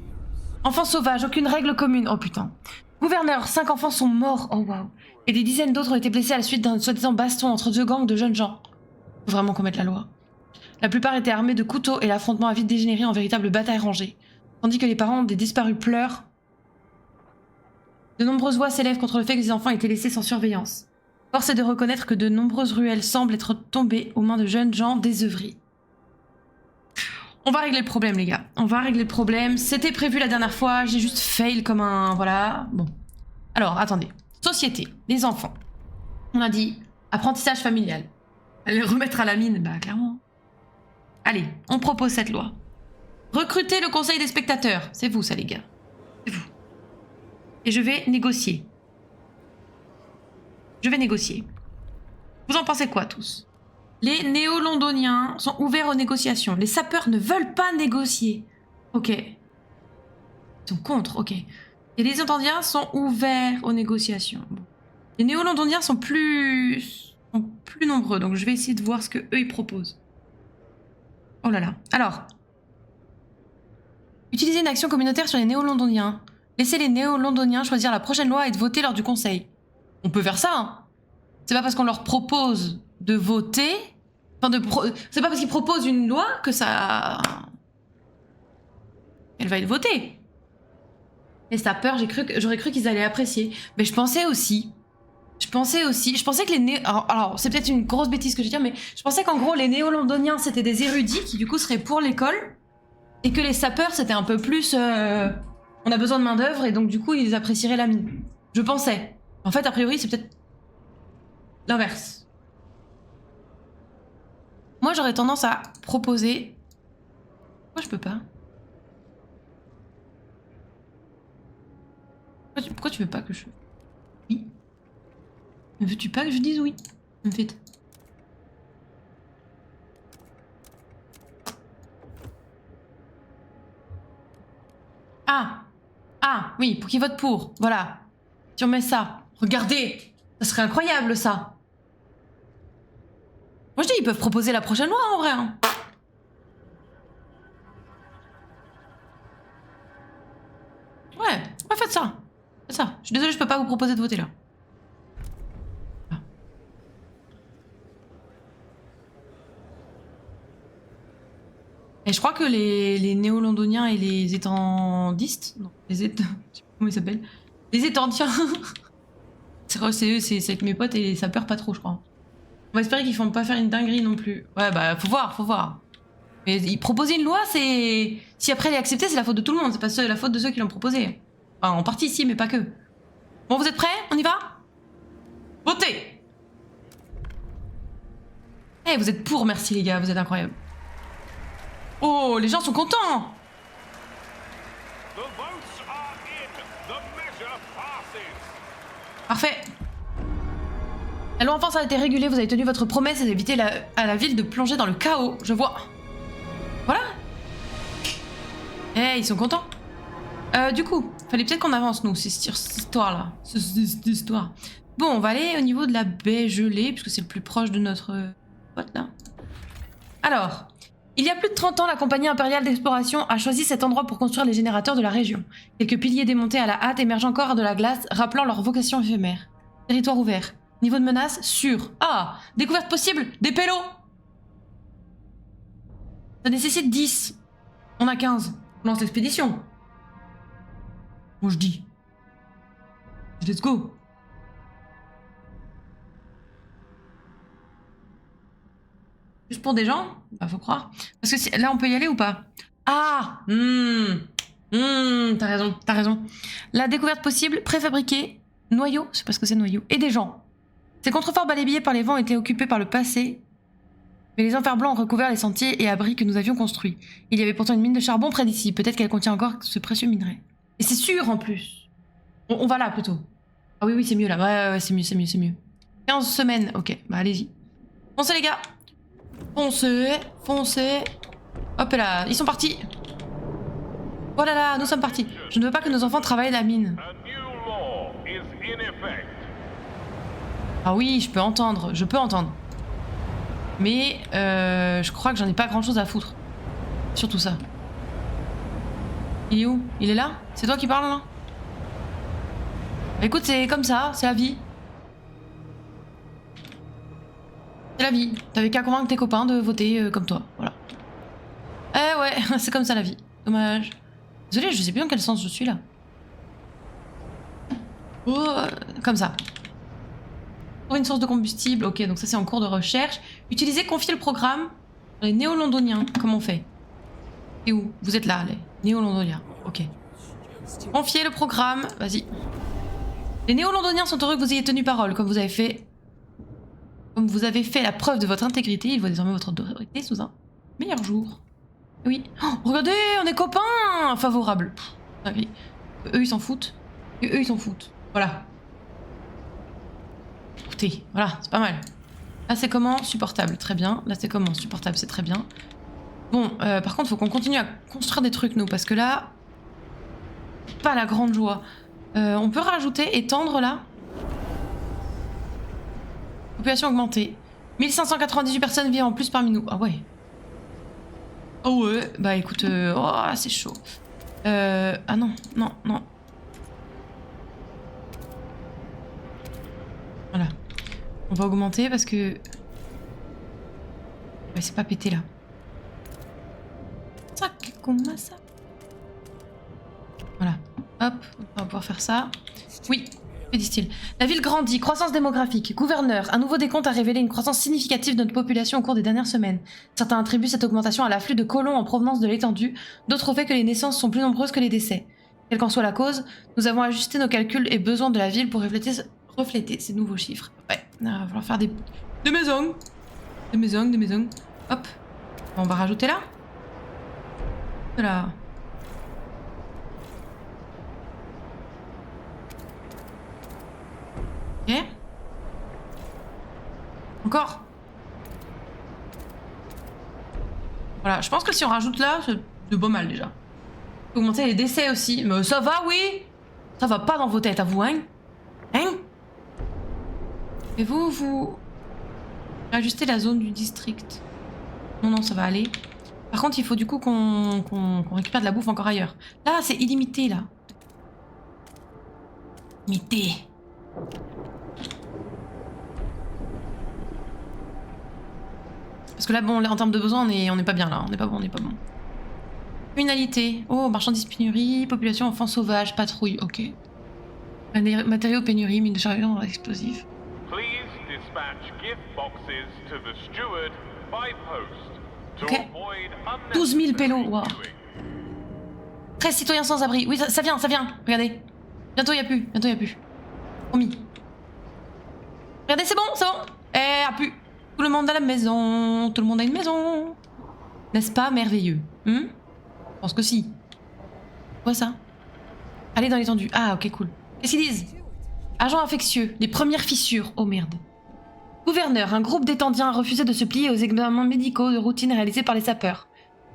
Enfants sauvages, aucune règle commune. Oh putain. Gouverneur, 5 enfants sont morts. Oh waouh. Et des dizaines d'autres ont été blessés à la suite d'un soi-disant baston entre 2 gangs de jeunes gens. Faut vraiment qu'on mette la loi. La plupart étaient armés de couteaux et l'affrontement a vite dégénéré en véritable bataille rangée. Tandis que les parents des disparus pleurent. De nombreuses voix s'élèvent contre le fait que les enfants étaient laissés sans surveillance. Force est de reconnaître que de nombreuses ruelles semblent être tombées aux mains de jeunes gens désœuvrés. On va régler le problème, les gars. On va régler le problème. C'était prévu la dernière fois. J'ai juste fail comme un... Voilà. Bon. Alors, attendez. Société. Les enfants. On a dit apprentissage familial. Les remettre à la mine, bah clairement. Allez, on propose cette loi. Recruter le conseil des spectateurs. C'est vous, ça, les gars. C'est vous. Et je vais négocier. Vous en pensez quoi, tous? Les néo-londoniens sont ouverts aux négociations. Les sapeurs ne veulent pas négocier. Ok. Ils sont contre, ok. Et les Ontandiens sont ouverts aux négociations. Bon. Les néo-londoniens sont plus nombreux, donc je vais essayer de voir ce que eux ils proposent. Oh là là. Alors. Utiliser une action communautaire sur les néo-londoniens. Laissez les néo-londoniens choisir la prochaine loi et de voter lors du conseil. On peut faire ça, hein. C'est pas parce qu'on leur propose de voter... Enfin, c'est pas parce qu'ils proposent une loi que ça... Elle va être votée. Et ça a peur, j'aurais cru qu'ils allaient apprécier. Mais je pensais aussi que les néo... Alors c'est peut-être une grosse bêtise que je vais dire, mais je pensais qu'en gros, les néo-londoniens, c'était des érudits qui, du coup, seraient pour l'école. Et que les sapeurs, c'était un peu plus... on a besoin de main-d'œuvre, et donc, du coup, ils apprécieraient la mine. Je pensais. En fait, a priori, c'est peut-être l'inverse. Moi, j'aurais tendance à proposer... Pourquoi je peux pas? Pourquoi tu veux pas que je... Oui. Ne veux-tu pas que je dise oui? En fait. Ah, oui, pour qu'ils votent pour. Voilà. Si on met ça. Regardez, ça serait incroyable, ça. Moi, je dis, ils peuvent proposer la prochaine loi, en vrai. Hein. Ouais, faites ça. Faites ça. Je suis désolée, je peux pas vous proposer de voter, là. Ah. Et je crois que les néo-londoniens et les étendistes... Non, je sais pas comment ils s'appellent. Les étendiens... c'est eux, c'est avec mes potes et ça peur pas trop, je crois. On va espérer qu'ils font pas faire une dinguerie non plus. Ouais, bah, faut voir. Mais proposer une loi, c'est... Si après elle est acceptée, c'est la faute de tout le monde, c'est pas la faute de ceux qui l'ont proposée. Enfin, en partie, si, mais pas que. Bon, vous êtes prêts? On y va? Votez! Eh, vous êtes pour, merci les gars, vous êtes incroyables. Oh, les gens sont contents! Parfait. La loi enfance a été régulée, vous avez tenu votre promesse d'éviter à la ville de plonger dans le chaos, je vois. Voilà. Eh, ils sont contents. Du coup, fallait peut-être qu'on avance, nous, cette histoire-là. Cette histoire. Bon, on va aller au niveau de la baie gelée, puisque c'est le plus proche de notre pote, là. Alors, il y a plus de 30 ans, la compagnie impériale d'exploration a choisi cet endroit pour construire les générateurs de la région. Quelques piliers démontés à la hâte émergent encore de la glace, rappelant leur vocation éphémère. Territoire ouvert. Niveau de menace, sûr. Ah, découverte possible, des pélos. Ça nécessite 10. On a 15. On lance l'expédition. Bon, je dis. Let's go. Juste pour des gens? Bah, faut croire. Parce que là, on peut y aller ou pas? Ah, t'as raison, t'as raison. La découverte possible, préfabriqué, noyau, je sais pas ce que c'est noyau, et des gens. Ces contreforts balayés par les vents étaient occupés par le passé, mais les enfers blancs ont recouvert les sentiers et abris que nous avions construits. Il y avait pourtant une mine de charbon près d'ici, peut-être qu'elle contient encore ce précieux minerai. Et c'est sûr en plus. On va là plutôt. Ah oui, c'est mieux là, ouais, c'est mieux. 15 semaines, ok, bah allez-y. Foncez les gars. Foncez. Hop là, ils sont partis. Oh là là, nous sommes partis. Je ne veux pas que nos enfants travaillent la mine. Ah oui, je peux entendre. Mais je crois que j'en ai pas grand chose à foutre. Surtout ça. Il est où? Il est là? C'est toi qui parles là? Bah, écoute, c'est comme ça, c'est la vie. C'est la vie. T'avais qu'à convaincre tes copains de voter comme toi, voilà. Eh ouais, c'est comme ça la vie. Dommage. Désolée, je sais plus dans quel sens je suis là. Oh, comme ça. Trouver une source de combustible, ok, donc ça c'est en cours de recherche. Utiliser, confier le programme les néo-londoniens, comment on fait? Et où? Vous êtes là, les néo-londoniens, ok. Confier le programme, vas-y. Les néo-londoniens sont heureux que vous ayez tenu parole, comme vous avez fait la preuve de votre intégrité, ils voient désormais votre autorité sous un meilleur jour. Oui. Oh, regardez, on est copains! Favorable. Okay. Eux, ils s'en foutent. Et eux, ils s'en foutent. Voilà. Écoutez, voilà, c'est pas mal. Là, c'est comment? Supportable, très bien. Là, c'est comment? Supportable, c'est très bien. Bon, par contre, faut qu'on continue à construire des trucs, nous, parce que là... Pas la grande joie. On peut rajouter, étendre, là. Population augmentée. 1598 personnes vivent en plus parmi nous. Ah ouais. Oh ouais, bah écoute, oh, c'est chaud. Ah non. Voilà. On va augmenter parce que... Ouais, c'est pas pété là. Ça, ça. Voilà. Hop, on va pouvoir faire ça. Oui. Que disent-ils? La ville grandit, croissance démographique. Gouverneur, un nouveau décompte a révélé une croissance significative de notre population au cours des dernières semaines. Certains attribuent cette augmentation à l'afflux de colons en provenance de l'étendue, d'autres au fait que les naissances sont plus nombreuses que les décès. Quelle qu'en soit la cause, nous avons ajusté nos calculs et besoins de la ville pour refléter ces nouveaux chiffres. Ouais, il va falloir faire des maisons. Des maisons. Hop. On va rajouter là. Voilà. Ok. Encore. Voilà, je pense que si on rajoute là, c'est pas mal déjà. Augmenter les décès aussi. Mais ça va, oui. Ça va pas dans vos têtes, à vous, hein? Hein? Et vous ajustez la zone du district. Non, ça va aller. Par contre, il faut du coup qu'on récupère de la bouffe encore ailleurs. Là, c'est illimité, là. Limité. Parce que là, bon, en termes de besoins, on n'est pas bien là. On n'est pas bon. Criminalité. Oh, marchandises pénurie, population enfants sauvages, patrouille, ok. Matériaux pénurie, mine de charbon explosif. Ok. 12 000 pélos, waouh. 13 citoyens sans abri. Oui, ça vient, regardez. Bientôt y a plus, Promis. Regardez, c'est bon. Eh, a plus. Tout le monde à la maison, tout le monde a une maison. N'est-ce pas merveilleux? Je pense que si. Quoi ça? Allez dans l'étendue. Ah, ok, cool. Qu'est-ce qu'ils disent? Agent infectieux, les premières fissures. Oh merde. Gouverneur, un groupe d'étendiens a refusé de se plier aux examens médicaux de routine réalisés par les sapeurs.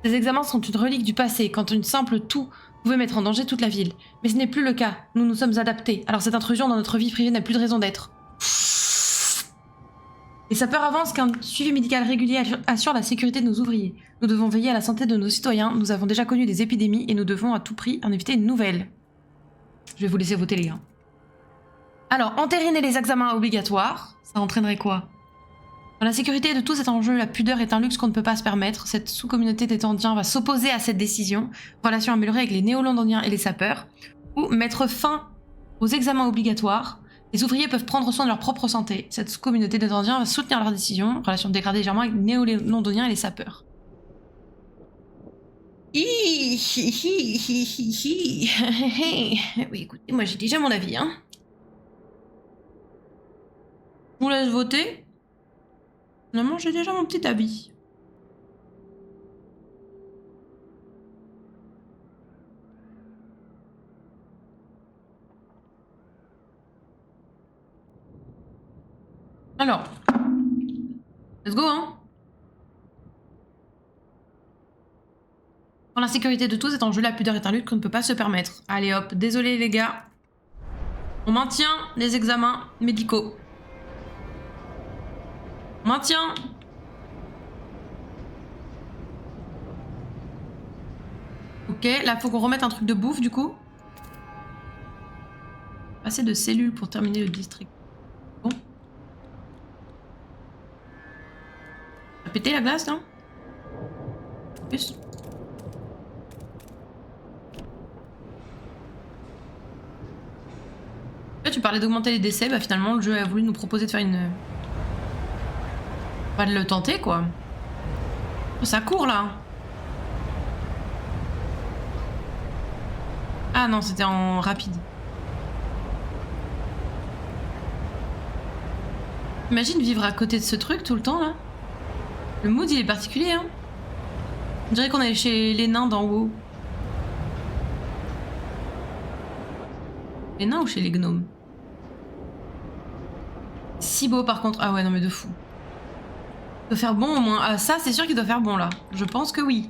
Ces examens sont une relique du passé, quand une simple toux pouvait mettre en danger toute la ville. Mais ce n'est plus le cas. Nous nous sommes adaptés. Alors cette intrusion dans notre vie privée n'a plus de raison d'être. Les sapeurs avancent qu'un suivi médical régulier assure la sécurité de nos ouvriers. Nous devons veiller à la santé de nos citoyens. Nous avons déjà connu des épidémies et nous devons à tout prix en éviter une nouvelle. Je vais vous laisser voter, les gars. Alors, entériner les examens obligatoires, ça entraînerait quoi? Quand la sécurité de tous est en jeu, la pudeur est un luxe qu'on ne peut pas se permettre. Cette sous-communauté d'étendiens va s'opposer à cette décision. Relation améliorée avec les néo-londoniens et les sapeurs. Ou mettre fin aux examens obligatoires. Les ouvriers peuvent prendre soin de leur propre santé. Cette sous-communauté d'étendiens va soutenir leur décision. Relation dégradée légèrement avec les néo-londoniens et les sapeurs. Oui, écoutez, moi j'ai déjà mon avis, hein. Je vous laisse voter. Finalement, j'ai déjà mon petit avis. Alors, let's go, hein. Quand la sécurité de tous est en jeu, la pudeur est un luxe qu'on ne peut pas se permettre. Allez hop, désolé les gars. On maintient les examens médicaux. On maintient. Ok, là faut qu'on remette un truc de bouffe du coup. Assez de cellules pour terminer le district. Bon. Ça a pété la glace là? Plus. Là tu parlais d'augmenter les décès, bah finalement le jeu a voulu nous proposer de faire une... Pas de le tenter quoi. Oh, ça court là. Ah non, c'était en rapide. Imagine vivre à côté de ce truc tout le temps là. Le mood il est particulier hein. On dirait qu'on est chez les nains d'en haut. Les nains ou chez les gnomes? Si beau par contre. Ah ouais non mais de fou. Il doit faire bon au moins. Ah ça c'est sûr qu'il doit faire bon là. Je pense que oui.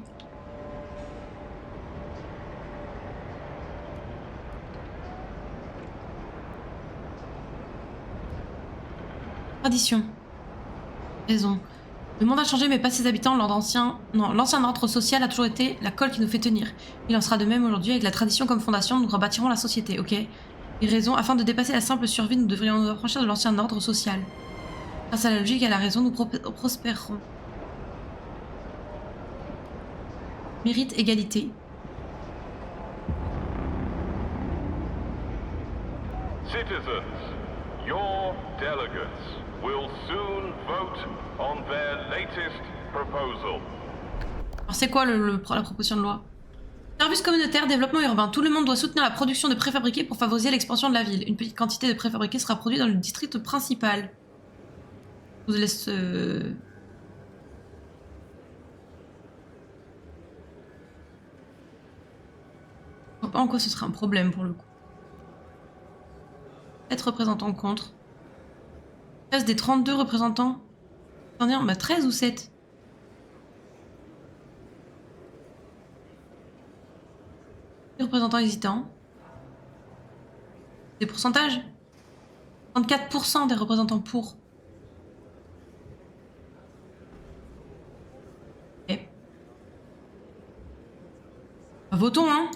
Tradition. Raison. Le monde a changé mais pas ses habitants. L'ancien ordre social a toujours été la colle qui nous fait tenir. Il en sera de même aujourd'hui avec la tradition comme fondation. Nous rebâtirons la société, ok? Et raison. Afin de dépasser la simple survie, nous devrions nous approcher de l'ancien ordre social. Grâce à la logique et à la raison, nous prospérerons. Mérite, égalité. Citizens, your delegates will soon vote on their latest proposal. Alors c'est quoi la proposition de loi? Service communautaire, développement urbain. Tout le monde doit soutenir la production de préfabriqués pour favoriser l'expansion de la ville. Une petite quantité de préfabriqués sera produite dans le district principal. Je vous laisse... Je vois pas en quoi ce serait un problème pour le coup. 7 représentants contre. 13 des 32 représentants. Attendez, bah 13 ou 7? Les représentants hésitants. Des pourcentages? 34% des représentants pour. Ok. Bah, votons, hein.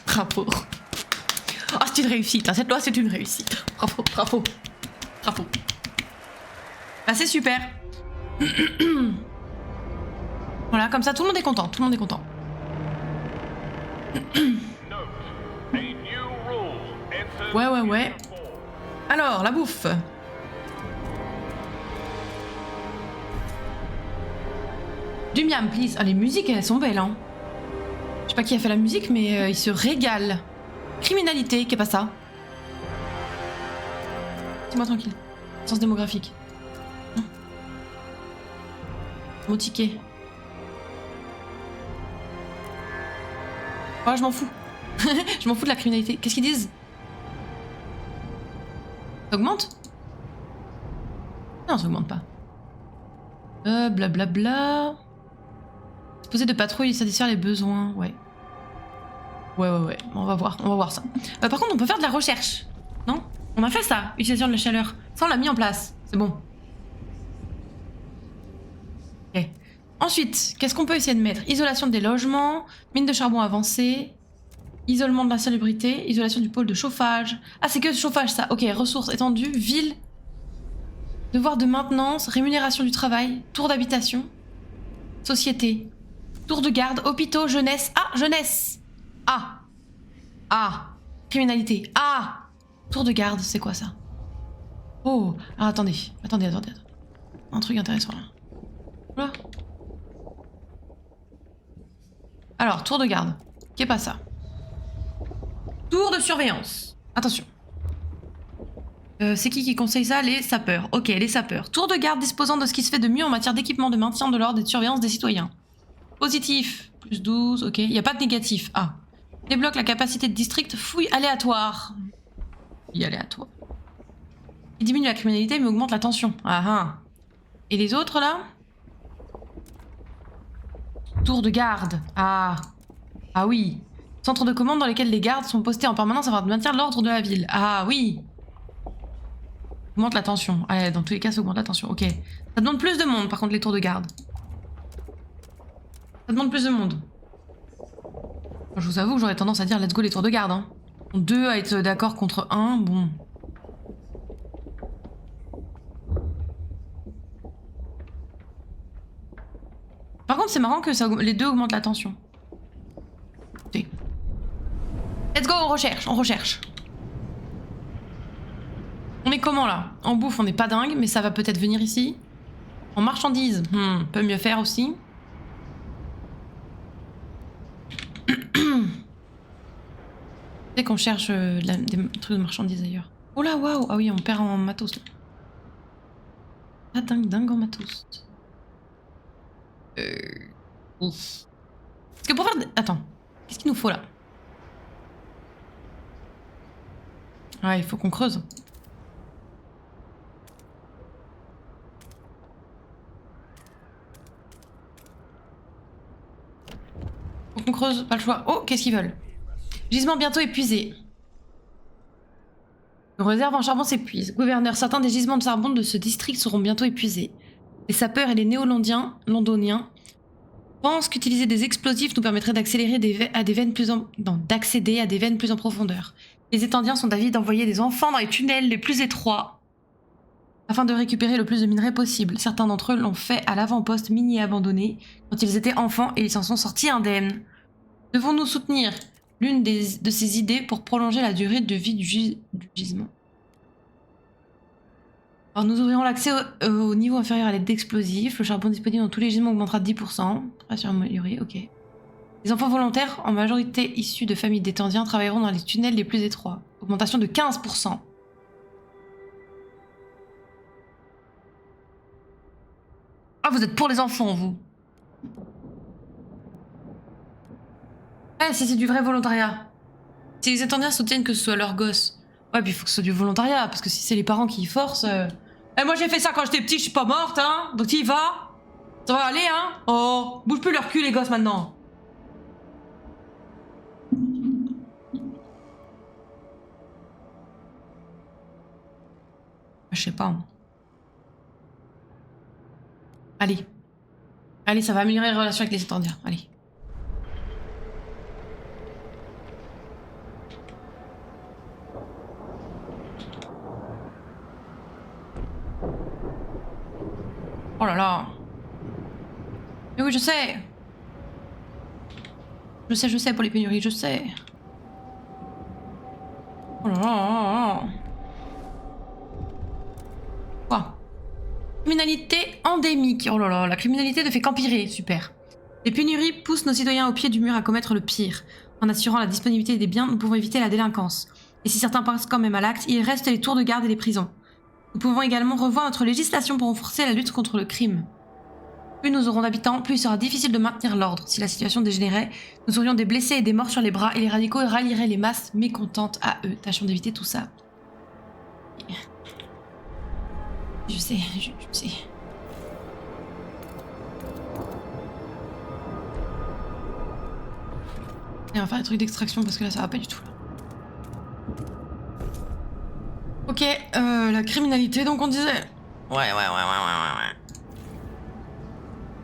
Bravo. Oh, c'est une réussite. Hein. Cette loi, c'est une réussite. Bravo, bravo. Bravo. Bah, c'est super. Voilà, comme ça, tout le monde est content. Tout le monde est content. Note, a new rule enters Ouais. into force. Alors, la bouffe. Du miam, please. Ah, les musiques, elles sont belles, hein. Je sais pas qui a fait la musique, mais il se régale. Criminalité, qu'est pas ça? Dis-moi tranquille. Sens démographique. Mon ticket. Ouais, je m'en fous. Je m'en fous de la criminalité. Qu'est-ce qu'ils disent? Ça augmente? Non, ça augmente pas. Blablabla. Disposer de patrouilles et satisfaire les besoins, ouais. Ouais. On va voir ça. Par contre, on peut faire de la recherche. Non? On a fait ça, utilisation de la chaleur. Ça, on l'a mis en place. C'est bon. Ok. Ensuite, qu'est-ce qu'on peut essayer de mettre? Isolation des logements, mine de charbon avancée, isolement de l'insalubrité, isolation du pôle de chauffage. Ah, c'est que chauffage, ça. Ok, ressources étendues, ville, devoir de maintenance, rémunération du travail, tour d'habitation, société, tour de garde, hôpitaux, jeunesse. Ah, jeunesse. Ah, criminalité. Ah, tour de garde, c'est quoi ça? Oh, ah, attendez. Un truc intéressant là. Oula. Alors, tour de garde. Qu'est pas ça? Tour de surveillance. Attention. C'est qui conseille ça? Les sapeurs. Ok, les sapeurs. Tour de garde disposant de ce qui se fait de mieux en matière d'équipement de maintien de l'ordre et de surveillance des citoyens. Positif. Plus 12, ok. Il n'y a pas de négatif. Ah. Débloque la capacité de district. Fouille aléatoire. Fouille aléatoire. Il diminue la criminalité mais augmente la tension. Ah ah. Et les autres là? Tour de garde. Ah. Ah oui. Centre de commande dans lesquels les gardes sont postés en permanence afin de maintenir l'ordre de la ville. Ah oui. Augmente la tension. Ah, dans tous les cas, ça augmente la tension. Ok. Ça demande plus de monde par contre les tours de garde. Ça demande plus de monde. Je vous avoue que j'aurais tendance à dire let's go les tours de garde. Hein. 2 à être d'accord contre 1, bon. Par contre, c'est marrant que ça, les deux augmentent la tension. Okay. Let's go, on recherche. On est comment là? En bouffe, on n'est pas dingue, mais ça va peut-être venir ici. En marchandises, peut mieux faire aussi. C'est qu'on cherche des trucs de marchandises ailleurs. Oh là, waouh! Ah oui, on perd en matos là. Ah, dingue en matos. Ouf. Parce que pour faire... Attends. Qu'est-ce qu'il nous faut là? Ouais, il faut qu'on creuse. Faut qu'on creuse, pas le choix. Oh, qu'est-ce qu'ils veulent? Gisement bientôt épuisé. Nos réserves en charbon s'épuisent. Gouverneur, certains des gisements de charbon de ce district seront bientôt épuisés. Les sapeurs et les néo-londoniens pensent qu'utiliser des explosifs nous permettrait d'accéder à des veines plus en profondeur. Les Étendiens sont d'avis d'envoyer des enfants dans les tunnels les plus étroits afin de récupérer le plus de minerais possible. Certains d'entre eux l'ont fait à l'avant-poste minier abandonné quand ils étaient enfants et ils s'en sont sortis indemnes. Devons-nous soutenir l'une de ces idées pour prolonger la durée de vie du gisement? Alors nous ouvrirons l'accès au niveau inférieur à l'aide d'explosifs. Le charbon disponible dans tous les gisements augmentera de 10%. Rassurez amélioré, ok. Les enfants volontaires, en majorité issus de familles d'Étendiens, travailleront dans les tunnels les plus étroits. Augmentation de 15%. Ah, vous êtes pour les enfants, vous? Ouais, si c'est du vrai volontariat. Si les Étendiens soutiennent que ce soit leur gosse. Ouais, puis il faut que ce soit du volontariat, parce que si c'est les parents qui y forcent... Eh, moi j'ai fait ça quand j'étais petit, je suis pas morte, hein. Donc tu y vas. Ça va aller, hein. Oh, bouge plus leur cul les gosses maintenant. Je sais pas. Hein. Allez. Allez, ça va améliorer les relations avec les Étendiens. Allez. Oh là là. Mais oui, je sais. Je sais pour les pénuries, je sais. Oh là là là là. Quoi? Criminalité endémique. Oh là là, la criminalité ne fait qu'empirer. Super. Les pénuries poussent nos citoyens au pied du mur à commettre le pire. En assurant la disponibilité des biens, nous pouvons éviter la délinquance. Et si certains passent quand même à l'acte, il reste les tours de garde et les prisons. Nous pouvons également revoir notre législation pour renforcer la lutte contre le crime. Plus nous aurons d'habitants, plus il sera difficile de maintenir l'ordre. Si la situation dégénérait, nous aurions des blessés et des morts sur les bras et les radicaux rallieraient les masses mécontentes à eux. Tâchons d'éviter tout ça. Je sais, je sais. Et on va faire des trucs d'extraction parce que là ça va pas du tout. Là. Ok, la criminalité donc on disait. Ouais.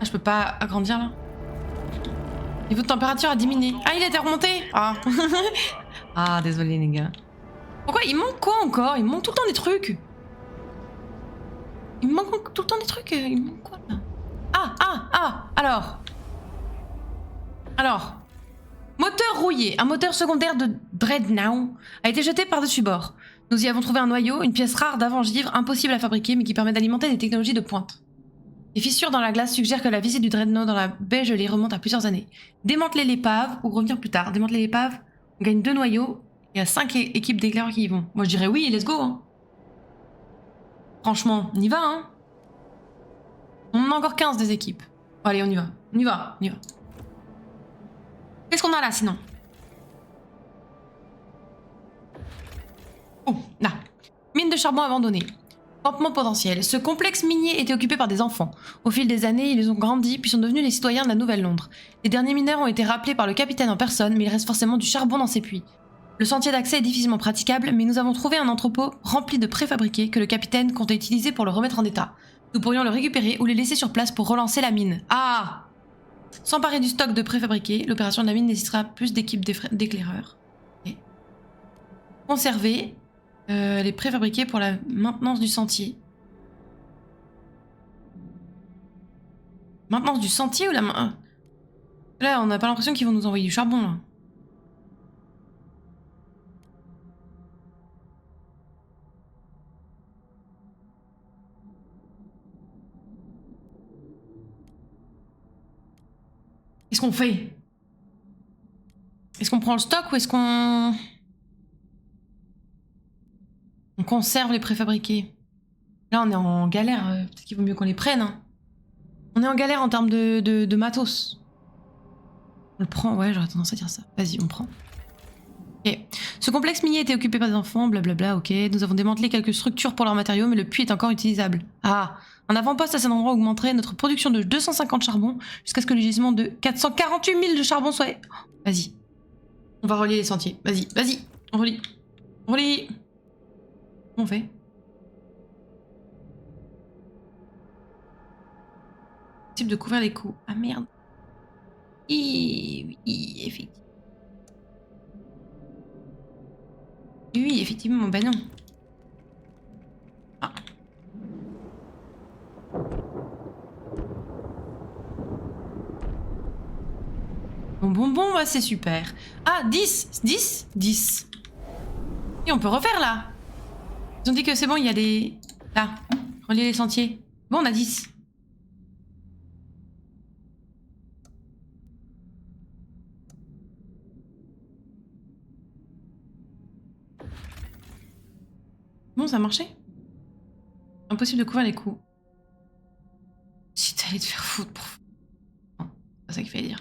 Ah, je peux pas agrandir là. Niveau de température a diminué. Ah, il était remonté. Ah. Ah, désolé les gars. Pourquoi il manque quoi encore? Il manque tout le temps des trucs. Il me manque tout le temps des trucs. Il me manque quoi là? Alors. Moteur rouillé. Un moteur secondaire de Dreadnought a été jeté par-dessus bord. Nous y avons trouvé un noyau, une pièce rare d'avant-givre, impossible à fabriquer, mais qui permet d'alimenter des technologies de pointe. Les fissures dans la glace suggèrent que la visite du Dreadnought dans la baie gelée remonte à plusieurs années. Démanteler l'épave, ou revenir plus tard. Démanteler l'épave, on gagne 2 noyaux, il y a 5 équipes d'éclaireurs qui y vont. Moi je dirais oui, let's go hein. Franchement, on y va hein. On en a encore 15 des équipes. Bon, allez, on y va. Qu'est-ce qu'on a là sinon? Oh, là. Mine de charbon abandonnée. Campement potentiel. Ce complexe minier était occupé par des enfants. Au fil des années, ils ont grandi puis sont devenus les citoyens de la Nouvelle-Londres. Les derniers mineurs ont été rappelés par le capitaine en personne, mais il reste forcément du charbon dans ces puits. Le sentier d'accès est difficilement praticable, mais nous avons trouvé un entrepôt rempli de préfabriqués que le capitaine comptait utiliser pour le remettre en état. Nous pourrions le récupérer ou les laisser sur place pour relancer la mine. Ah! S'emparer du stock de préfabriqués, l'opération de la mine nécessitera plus d'équipes d'éclaireurs. Okay. Conserver les préfabriqués pour la maintenance du sentier. Maintenance du sentier ou la main... Là, on n'a pas l'impression qu'ils vont nous envoyer du charbon, là. Qu'est-ce qu'on fait? Est-ce qu'on prend le stock ou est-ce qu'on... On conserve les préfabriqués? Là, on est en galère. Peut-être qu'il vaut mieux qu'on les prenne. Hein. On est en galère en termes de matos. On le prend? Ouais, j'aurais tendance à dire ça. Vas-y, on prend. Ok. Ce complexe minier était occupé par des enfants, blablabla, ok. Nous avons démantelé quelques structures pour leurs matériaux, mais le puits est encore utilisable. Ah! Un avant-poste à cet endroit augmenterait notre production de 250 charbon jusqu'à ce que le gisement de 448 000 de charbon soit... Oh, vas-y. On va relier les sentiers. Vas-y. On relie. Comment on fait? Possible de couvrir les coûts. Ah merde. Oui, effectivement. Oui, effectivement, bah non. Ah. Bon, bah c'est super. Ah, 10. Et on peut refaire là. Ils ont dit que c'est bon, il y a des... Là, relier les sentiers. Bon, on a 10. Bon, ça a marché. Impossible de couvrir les coups. Si t'allais te faire foutre pour... Non, c'est pas ça qu'il fallait dire.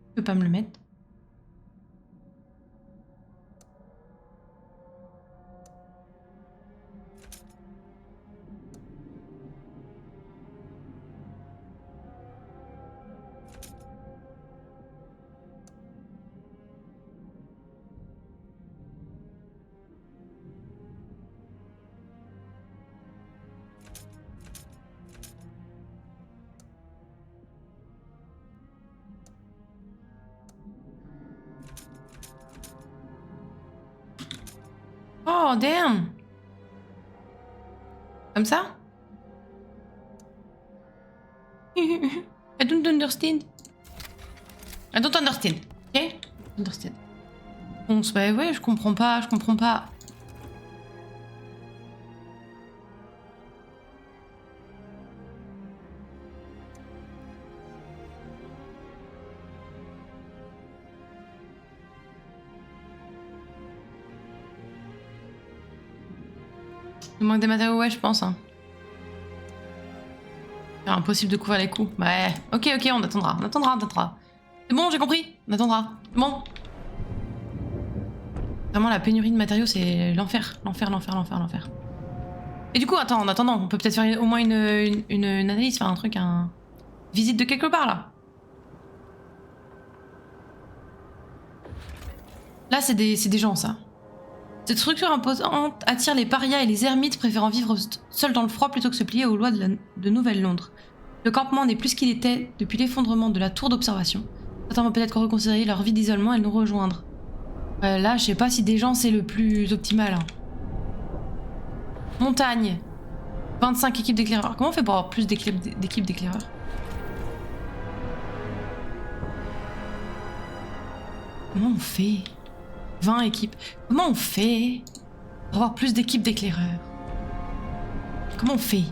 Tu peux pas me le mettre? Oh, damn! Comme ça? I don't understand. I don't understand. Ok? Understand. Bon, bah ouais, je comprends pas, je comprends pas. Il manque des matériaux, ouais, je pense. Hein. C'est impossible de couvrir les coups. Ouais, ok, on attendra, on attendra. C'est bon, j'ai compris, on attendra. C'est bon. Vraiment, la pénurie de matériaux, c'est l'enfer. Et du coup, attends, en attendant, on peut peut-être faire au moins une analyse, faire un truc, visite de quelque part, là. Là, c'est des gens, ça. Cette structure imposante attire les parias et les ermites préférant vivre seuls dans le froid plutôt que se plier aux lois de Nouvelle-Londres. Le campement n'est plus ce qu'il était depuis l'effondrement de la tour d'observation. Certains vont peut-être reconsidérer leur vie d'isolement et nous rejoindre. Là, je sais pas si des gens c'est le plus optimal. Hein. Montagne. 25 équipes d'éclaireurs. Comment on fait pour avoir plus d'équipes d'éclaireurs? Comment on fait? 20 équipes. Comment on fait pour avoir plus d'équipes d'éclaireurs? Comment on fait?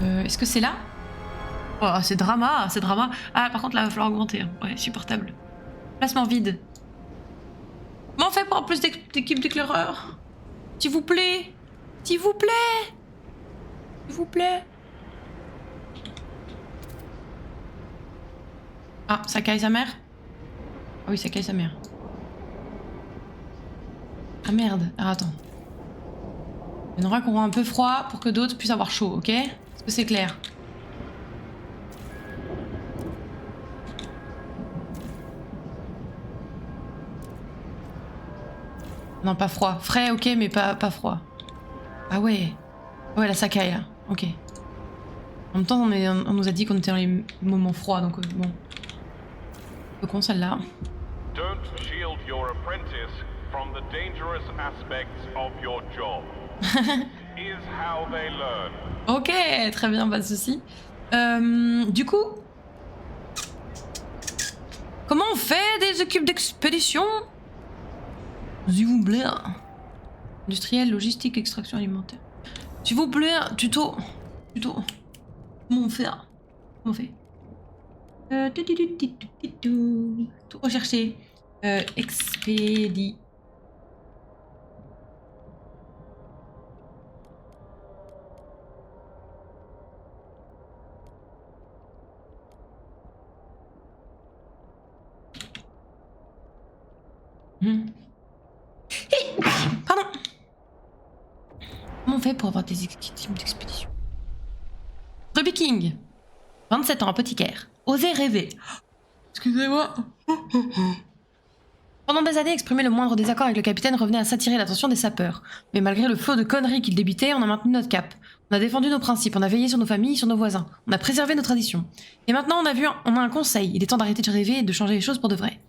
Est-ce que c'est là? Oh, c'est drama. Ah, par contre, là, il va falloir augmenter. Hein. Ouais, supportable. Placement vide. Comment on fait pour avoir plus d'équipes d'éclaireurs? S'il vous plaît. S'il vous plaît. S'il vous plaît. Ah, ça caille sa mère? Ah oui, ça caille sa mère. Ah merde. Alors attends. Il y en aura qui auront un peu froid pour que d'autres puissent avoir chaud, ok? Est-ce que c'est clair? Non, pas froid. Frais, ok, mais pas froid. Ah ouais. Ouais, là, ça caille, là. Ok. En même temps, on nous a dit qu'on était dans les moments froids, donc bon. Le con, celle-là. Don't shield your apprentice from the dangerous aspects of your job. Is how they learn. Ok, très bien, pas de soucis. Du coup... Comment on fait des équipes d'expédition? S'il vous plaît. Industriel, logistique, extraction alimentaire. S'il vous plaît, tuto. Comment on fait? Comment on fait? Tout rechercher. Expédie. Pardon. Comment on fait pour avoir des équipes d'expédition? Ruby King. 27 ans, apothicaire. Osez rêver. Excusez-moi. Pendant des années, exprimer le moindre désaccord avec le capitaine revenait à s'attirer l'attention des sapeurs. Mais malgré le flot de conneries qu'il débitait, on a maintenu notre cap. On a défendu nos principes, on a veillé sur nos familles, sur nos voisins. On a préservé nos traditions. Et maintenant, on a un conseil. Il est temps d'arrêter de rêver et de changer les choses pour de vrai.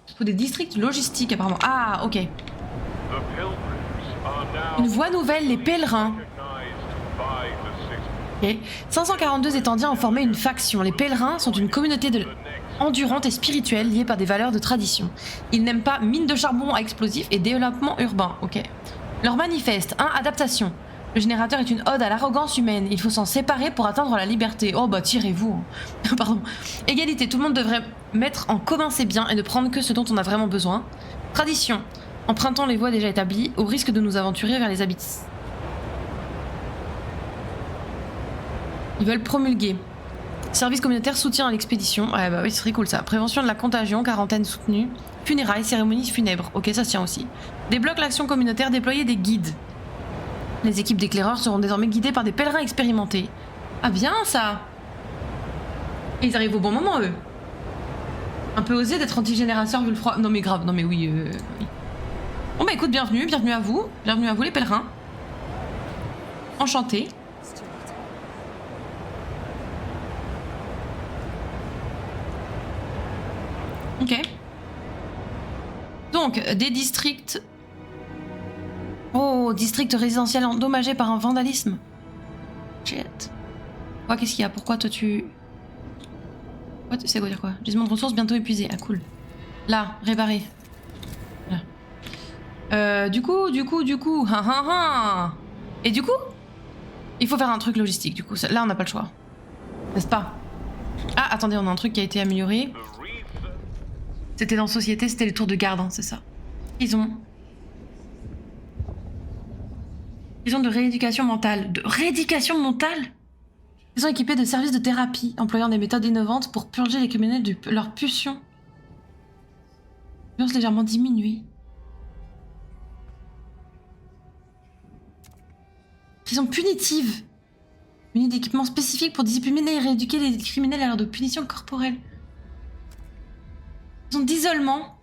Il faut des districts logistiques, apparemment. Ah, ok. Une voie nouvelle, les pèlerins. Ok. 542 étendiens ont formé une faction. Les pèlerins sont une communauté endurante et spirituelle liée par des valeurs de tradition. Ils n'aiment pas mine de charbon à explosifs et développement urbain. Ok. Leur manifeste 1. Adaptation. Le générateur est une ode à l'arrogance humaine. Il faut s'en séparer pour atteindre la liberté. Oh bah tirez-vous. Pardon. Égalité. Tout le monde devrait mettre en commun ses biens et ne prendre que ce dont on a vraiment besoin. Tradition. Empruntons les voies déjà établies au risque de nous aventurer vers les abysses. Ils veulent promulguer. Service communautaire, soutien à l'expédition. Ouais bah oui, ce serait cool ça. Prévention de la contagion, quarantaine soutenue. Funérailles, cérémonies funèbres. Ok, ça se tient aussi. Débloque l'action communautaire, déployer des guides. Les équipes d'éclaireurs seront désormais guidées par des pèlerins expérimentés. Ah bien ça. Et ils arrivent au bon moment eux. Un peu osé d'être anti-générateur vu le froid. Non mais grave, non mais oui. Bon bah écoute, bienvenue à vous les pèlerins. Enchanté. Ok. Donc, des districts... Oh, Oh, district résidentiel endommagé par un vandalisme. Shit. Quoi, qu'est-ce qu'il y a? Pourquoi toi tu... What? C'est quoi dire quoi? Gisement de ressources bientôt épuisé. Ah cool. Là, réparé. Voilà. Du coup. Et du coup, il faut faire un truc logistique. Du coup, là on n'a pas le choix. N'est-ce pas? Ah, attendez, on a un truc qui a été amélioré. C'était dans Société, c'était les tours de garde, hein, c'est ça. Ils ont de rééducation mentale. De rééducation mentale? Ils sont équipés de services de thérapie, employant des méthodes innovantes pour purger les criminels de leur pulsion. Violence légèrement diminuée. Prison punitive. Munie d'équipements spécifiques pour discipliner et rééduquer les criminels à l'heure de punition corporelle. Prison d'isolement.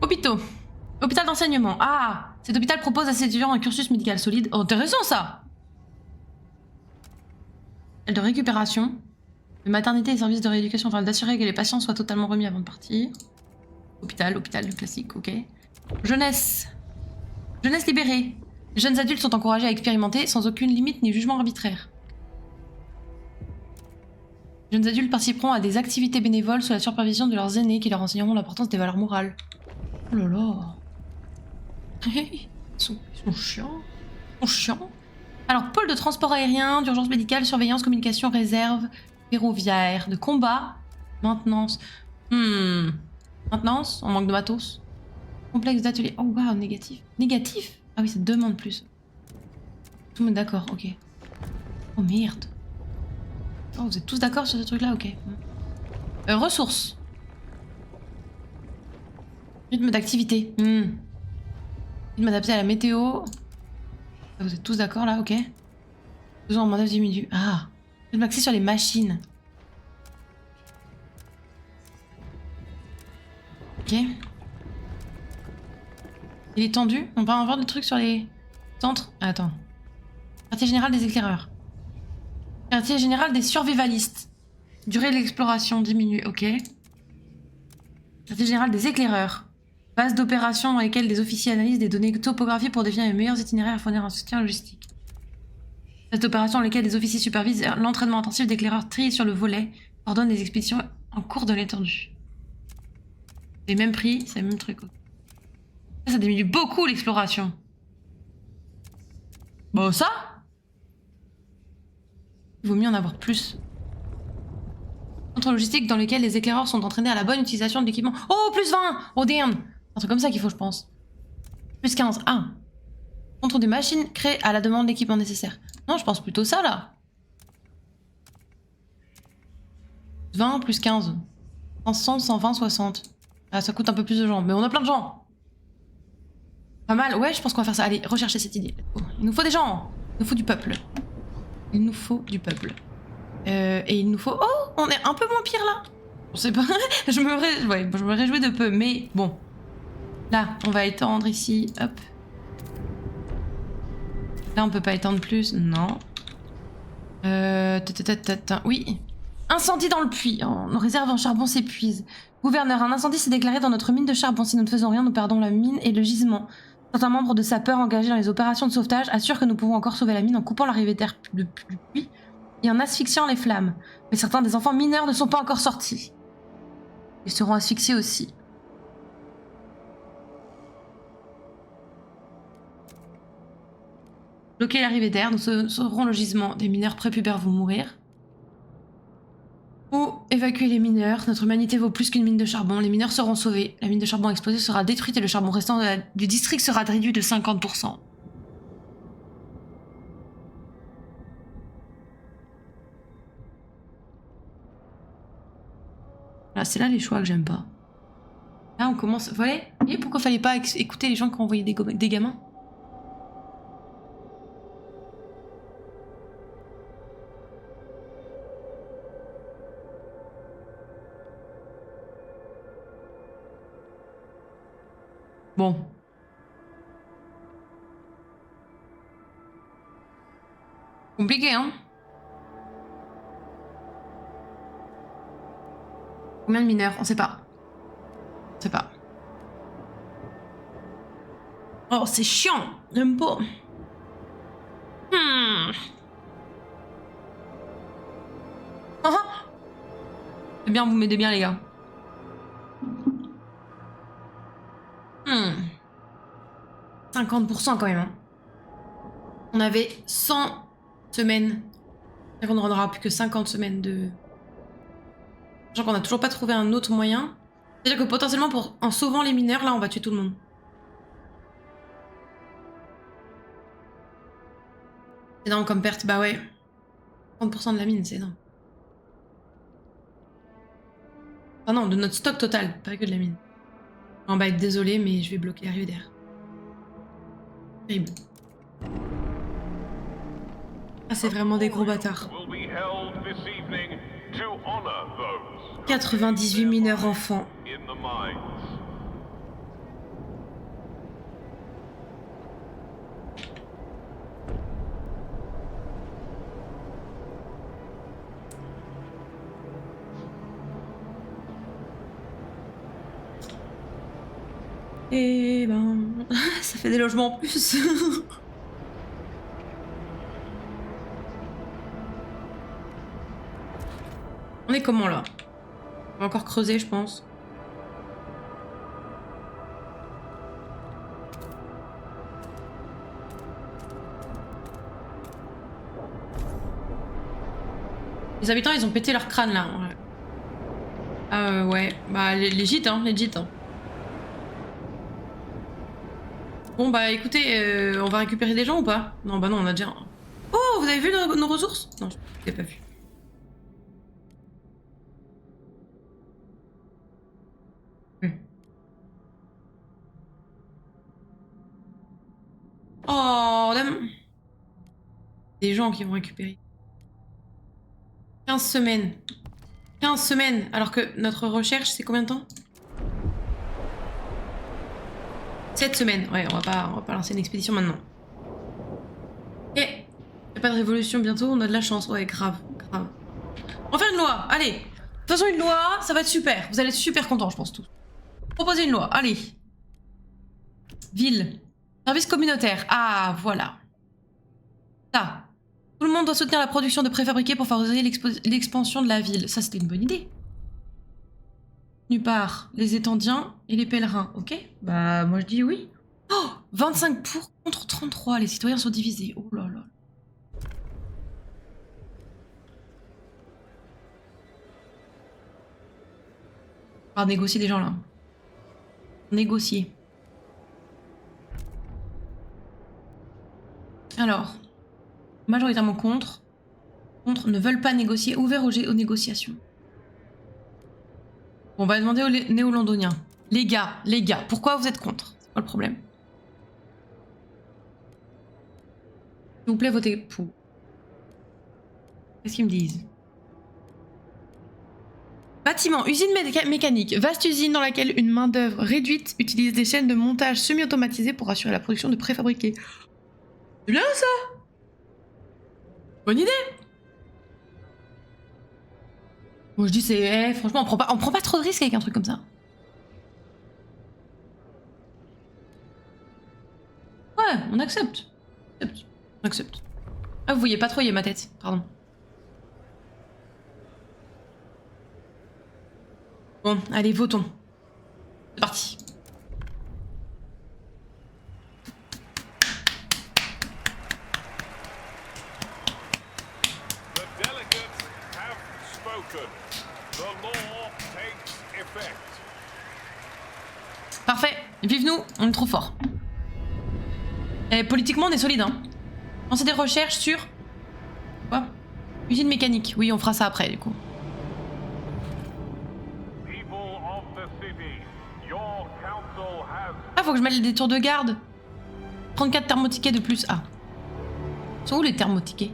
Hôpitaux. Hôpital d'enseignement. Ah, cet hôpital propose à ses étudiants un cursus médical solide. Oh, intéressant ça. De récupération. De maternité et services de rééducation afin d'assurer que les patients soient totalement remis avant de partir. Hôpital classique, ok. Jeunesse. Jeunesse libérée. Les jeunes adultes sont encouragés à expérimenter sans aucune limite ni jugement arbitraire. Les jeunes adultes participeront à des activités bénévoles sous la supervision de leurs aînés qui leur enseigneront l'importance des valeurs morales. Oh là là. Ils sont chiants. Ils sont chiants. Alors, pôle de transport aérien, d'urgence médicale, surveillance, communication, réserve, ferroviaire, de combat, maintenance. Maintenance, on manque de matos. Complexe d'atelier. Oh waouh, négatif. Négatif? Ah oui, ça demande plus. Tout le monde d'accord, ok. Oh merde. Oh, vous êtes tous d'accord sur ce truc-là, ok. Ressources. Rythme d'activité. Rythme adapté à la météo. Vous êtes tous d'accord là, ok. Besoin en main-d'œuvre diminue. Ah. Rythme axé sur les machines. Ok. Il est tendu. On va avoir des trucs sur les centres. Ah, attends. Quartier général des éclaireurs. Quartier général des survivalistes. Durée de l'exploration diminue, ok. Quartier général des éclaireurs. Base d'opération dans lesquelles des officiers analysent des données topographiques pour définir les meilleurs itinéraires et fournir un soutien logistique. Base d'opération dans lesquelles des officiers supervisent l'entraînement intensif d'éclaireurs triés sur le volet, ordonnent des expéditions en cours de l'étendue. Les mêmes prix, c'est le même truc. Ça diminue beaucoup l'exploration. Bon, ça il vaut mieux en avoir plus. Centre logistique dans lequel les éclaireurs sont entraînés à la bonne utilisation de l'équipement. Oh, plus 20! Oh damn! Un truc comme ça qu'il faut, je pense. Plus 15. Ah. Contre des machines créées à la demande d'équipement nécessaire. Non, je pense plutôt ça, là. 20 plus 15. 100, 120, 60. Ah, ça coûte un peu plus de gens. Mais on a plein de gens. Pas mal. Ouais, je pense qu'on va faire ça. Allez, rechercher cette idée. Il nous faut des gens. Il nous faut du peuple. Il nous faut du peuple. Et il nous faut... Oh, on est un peu moins pire, là. Je sais pas. je me réjouis de peu. Mais bon. Là, on va étendre ici. Hop. Là, on peut pas étendre plus. Non. Oui. Incendie dans le puits. Oh, nos réserves en charbon s'épuisent. Gouverneur, un incendie s'est déclaré dans notre mine de charbon. Si nous ne faisons rien, nous perdons la mine et le gisement. Certains membres de sapeurs engagés dans les opérations de sauvetage assurent que nous pouvons encore sauver la mine en coupant l'arrivée d'air du puits et en asphyxiant les flammes. Mais certains des enfants mineurs ne sont pas encore sortis. Ils seront asphyxiés aussi. Bloquer l'arrivée d'air, nous sauverons le gisement. Des mineurs prépubères vont mourir. Ou évacuer les mineurs. Notre humanité vaut plus qu'une mine de charbon. Les mineurs seront sauvés. La mine de charbon explosée sera détruite et le charbon restant du district sera réduit de 50%. Là, c'est là les choix que j'aime pas. Là, on commence... Vous voyez pourquoi fallait pas écouter les gens qui ont envoyé des gamins? Bon. Compliqué, hein? Combien de mineurs? On sait pas. On sait pas. Oh, c'est chiant. J'aime pas. C'est bien, vous m'aidez bien, les gars. 50% quand même. Hein. On avait 100 semaines. On ne rendra plus que 50 semaines de... Genre qu'on n'a toujours pas trouvé un autre moyen. C'est-à-dire que potentiellement, en sauvant les mineurs, là, on va tuer tout le monde. C'est énorme comme perte, bah ouais. 30% de la mine, c'est énorme. Ah non, de notre stock total, pas que de la mine. On va être désolé, mais je vais bloquer la rivière d'air. Terrible. Ah, c'est vraiment des gros bâtards. 98 mineurs enfants. Et ben, ça fait des logements en plus. On est comment là? On va encore creuser, je pense. Les habitants, ils ont pété leur crâne là. Ouais. Ouais. Bah, les gîtes, hein, les gîtes. Hein. Bon, bah écoutez, on va récupérer des gens ou pas? Non, bah non, on a déjà... Oh, vous avez vu nos ressources? Non, je l'ai pas vu. Oh, dame. Des gens qui vont récupérer. 15 semaines. 15 semaines, alors que notre recherche, c'est combien de temps? 7 semaines. Ouais, on va pas lancer une expédition maintenant. Ok. Y'a pas de révolution bientôt, on a de la chance. Ouais, grave, grave. On va faire une loi, allez. De toute façon, une loi, ça va être super. Vous allez être super contents, je pense, tous. Proposer une loi, allez. Ville. Service communautaire. Ah, voilà. Ça. Tout le monde doit soutenir la production de préfabriqués pour favoriser l'expansion de la ville. Ça, c'était une bonne idée. Nulle part, les étendiens et les pèlerins, ok? Bah, moi je dis oui. Oh, 25 pour contre 33, les citoyens sont divisés. Oh là là. On va négocier des gens là. Négocier. Alors, majoritairement contre. Contre ne veulent pas négocier, ouvert aux négociations. On va demander aux néo-londoniens. Les gars, pourquoi vous êtes contre? C'est quoi le problème? S'il vous plaît, votez pour. Qu'est-ce qu'ils me disent? Bâtiment, usine mécanique, vaste usine dans laquelle une main-d'œuvre réduite utilise des chaînes de montage semi-automatisées pour assurer la production de préfabriqués. C'est bien ça? Bonne idée. Moi je dis c'est... franchement, on prend pas trop de risques avec un truc comme ça. Ouais, on accepte. On accepte. Ah, vous voyez pas trop, il y a ma tête, pardon. Bon, allez, votons. C'est parti. Parfait, vive nous, on est trop fort. Et politiquement, on est solide, hein. Lancer des recherches sur... Quoi? Usine mécanique. Oui, on fera ça après, du coup. Ah, faut que je mette des tours de garde. 34 thermotickets de plus. Ah. Ils sont où les thermotickets?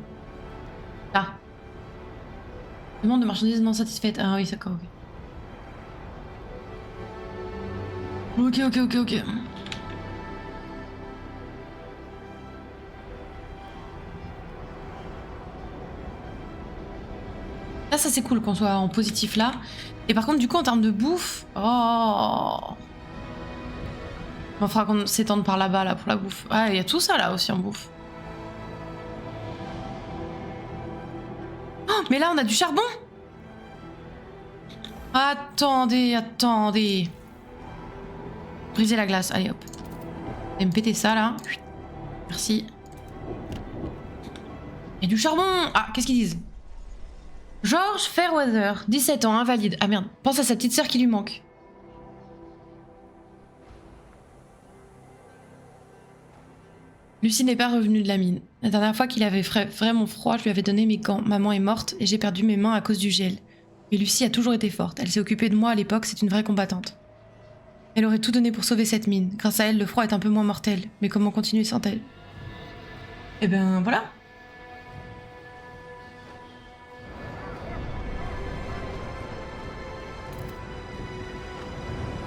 Là. Demande de marchandises non satisfaites. Ah oui, d'accord, ok. Ok. Là, ça c'est cool qu'on soit en positif là. Et par contre, du coup, en termes de bouffe... Oh... Il faudra qu'on s'étende par là-bas, là, pour la bouffe. Ah, il y a tout ça, là, aussi, en bouffe. Oh, mais là, on a du charbon. Attendez, attendez. Briser la glace, allez, hop. Et me péter ça, là. Merci. Et du charbon. Ah, qu'est-ce qu'ils disent? George Fairweather, 17 ans, invalide. Ah merde, pense à sa petite sœur qui lui manque. Lucie n'est pas revenue de la mine. La dernière fois qu'il avait vraiment froid, je lui avais donné mes gants. Maman est morte et j'ai perdu mes mains à cause du gel. Mais Lucie a toujours été forte. Elle s'est occupée de moi à l'époque, c'est une vraie combattante. Elle aurait tout donné pour sauver cette mine. Grâce à elle, le froid est un peu moins mortel. Mais comment continuer sans elle? Eh ben voilà.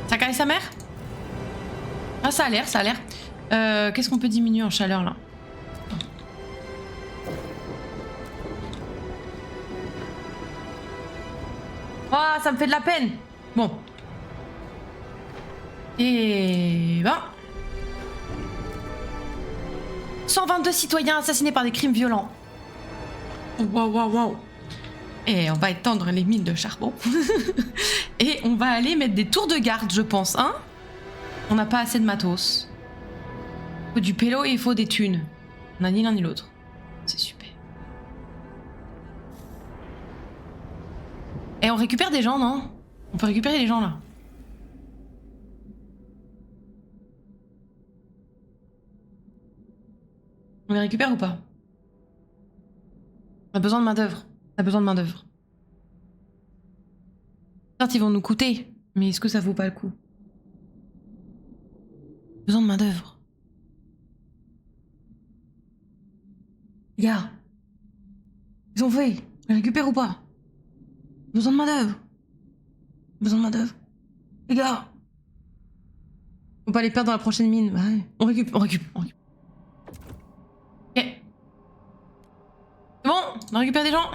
Ça caresse sa mère? Ah, ça a l'air, ça a l'air. Qu'est-ce qu'on peut diminuer en chaleur là? Oh, ça me fait de la peine. Bon. Et ben. 122 citoyens assassinés par des crimes violents. Waouh, waouh, waouh. Et on va étendre les mines de charbon. Et on va aller mettre des tours de garde, je pense, hein? On n'a pas assez de matos. Il faut du pélo et il faut des thunes. On n'a ni l'un ni l'autre. C'est super. Et on récupère des gens, non? On peut récupérer les gens, là. On les récupère ou pas? On a besoin de main d'œuvre. On a besoin de main d'œuvre. Certes, ils vont nous coûter, mais est-ce que ça vaut pas le coup? Besoin de main d'œuvre. Les gars, ils ont fait. On les récupère ou pas? Besoin de main d'œuvre. Besoin de main d'œuvre. Les gars, faut pas les perdre dans la prochaine mine. Ouais. On récupère, on récupère, on récupère. Ok. C'est bon, on récupère des gens.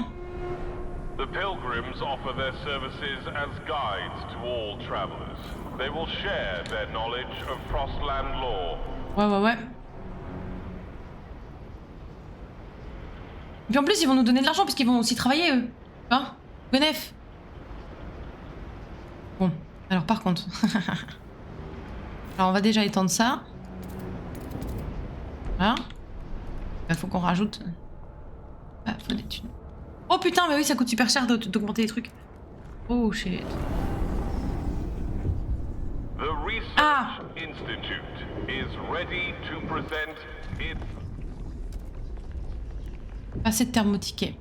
The pilgrims offer their services as guides to all travelers. They will share their knowledge of Frostland law. Ouais. Et puis en plus, ils vont nous donner de l'argent parce qu'ils vont aussi travailler, eux. Hein? Benef. Bon, alors par contre... alors on va déjà étendre ça. Voilà. Il faut qu'on rajoute... Ah, faut des thunes. Oh putain, mais oui, ça coûte super cher d'augmenter les trucs. Oh shit. The Research Institute is ready to present its... Assez de thermotiquet.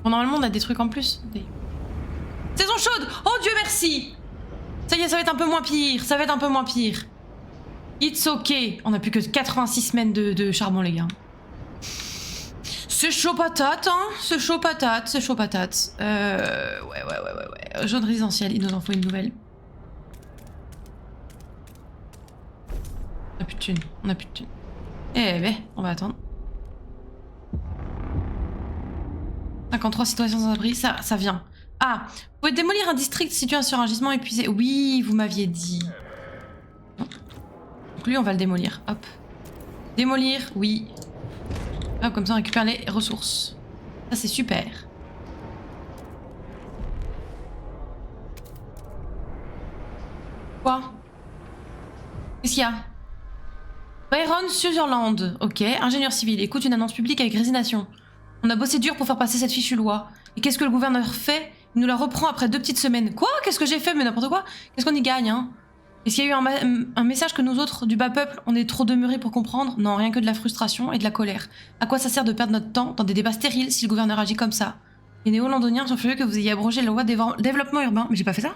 Bon, normalement, on a des trucs en plus. Saison chaude! Oh Dieu merci! Ça y est, ça va être un peu moins pire. Ça va être un peu moins pire. It's ok. On a plus que 86 semaines de charbon, les gars. C'est chaud patate, hein? C'est chaud patate, c'est chaud patate. Ouais. Jaune résidentiel, il nous en faut une nouvelle. On a plus de thunes, on a plus de thunes. Eh ben, on va attendre. 53 citoyens sans abri, ça vient. Ah, vous pouvez démolir un district situé sur un gisement épuisé. Oui, vous m'aviez dit. Donc lui, on va le démolir. Hop. Démolir, oui. Hop, comme ça, on récupère les ressources. Ça, c'est super. Quoi? Qu'est-ce qu'il y a? Byron Sutherland, ok. Ingénieur civil, écoute une annonce publique avec résignation. On a bossé dur pour faire passer cette fichue loi. Et qu'est-ce que le gouverneur fait? Il nous la reprend après 2 petites semaines. Quoi? Qu'est-ce que j'ai fait? Mais n'importe quoi. Qu'est-ce qu'on y gagne, hein? Est-ce qu'il y a eu un message que nous autres, du bas peuple, on est trop demeurés pour comprendre? Non, rien que de la frustration et de la colère. À quoi ça sert de perdre notre temps dans des débats stériles si le gouverneur agit comme ça? Les néo-londoniens sont furieux que vous ayez abrogé la loi de développement urbain. Mais j'ai pas fait ça?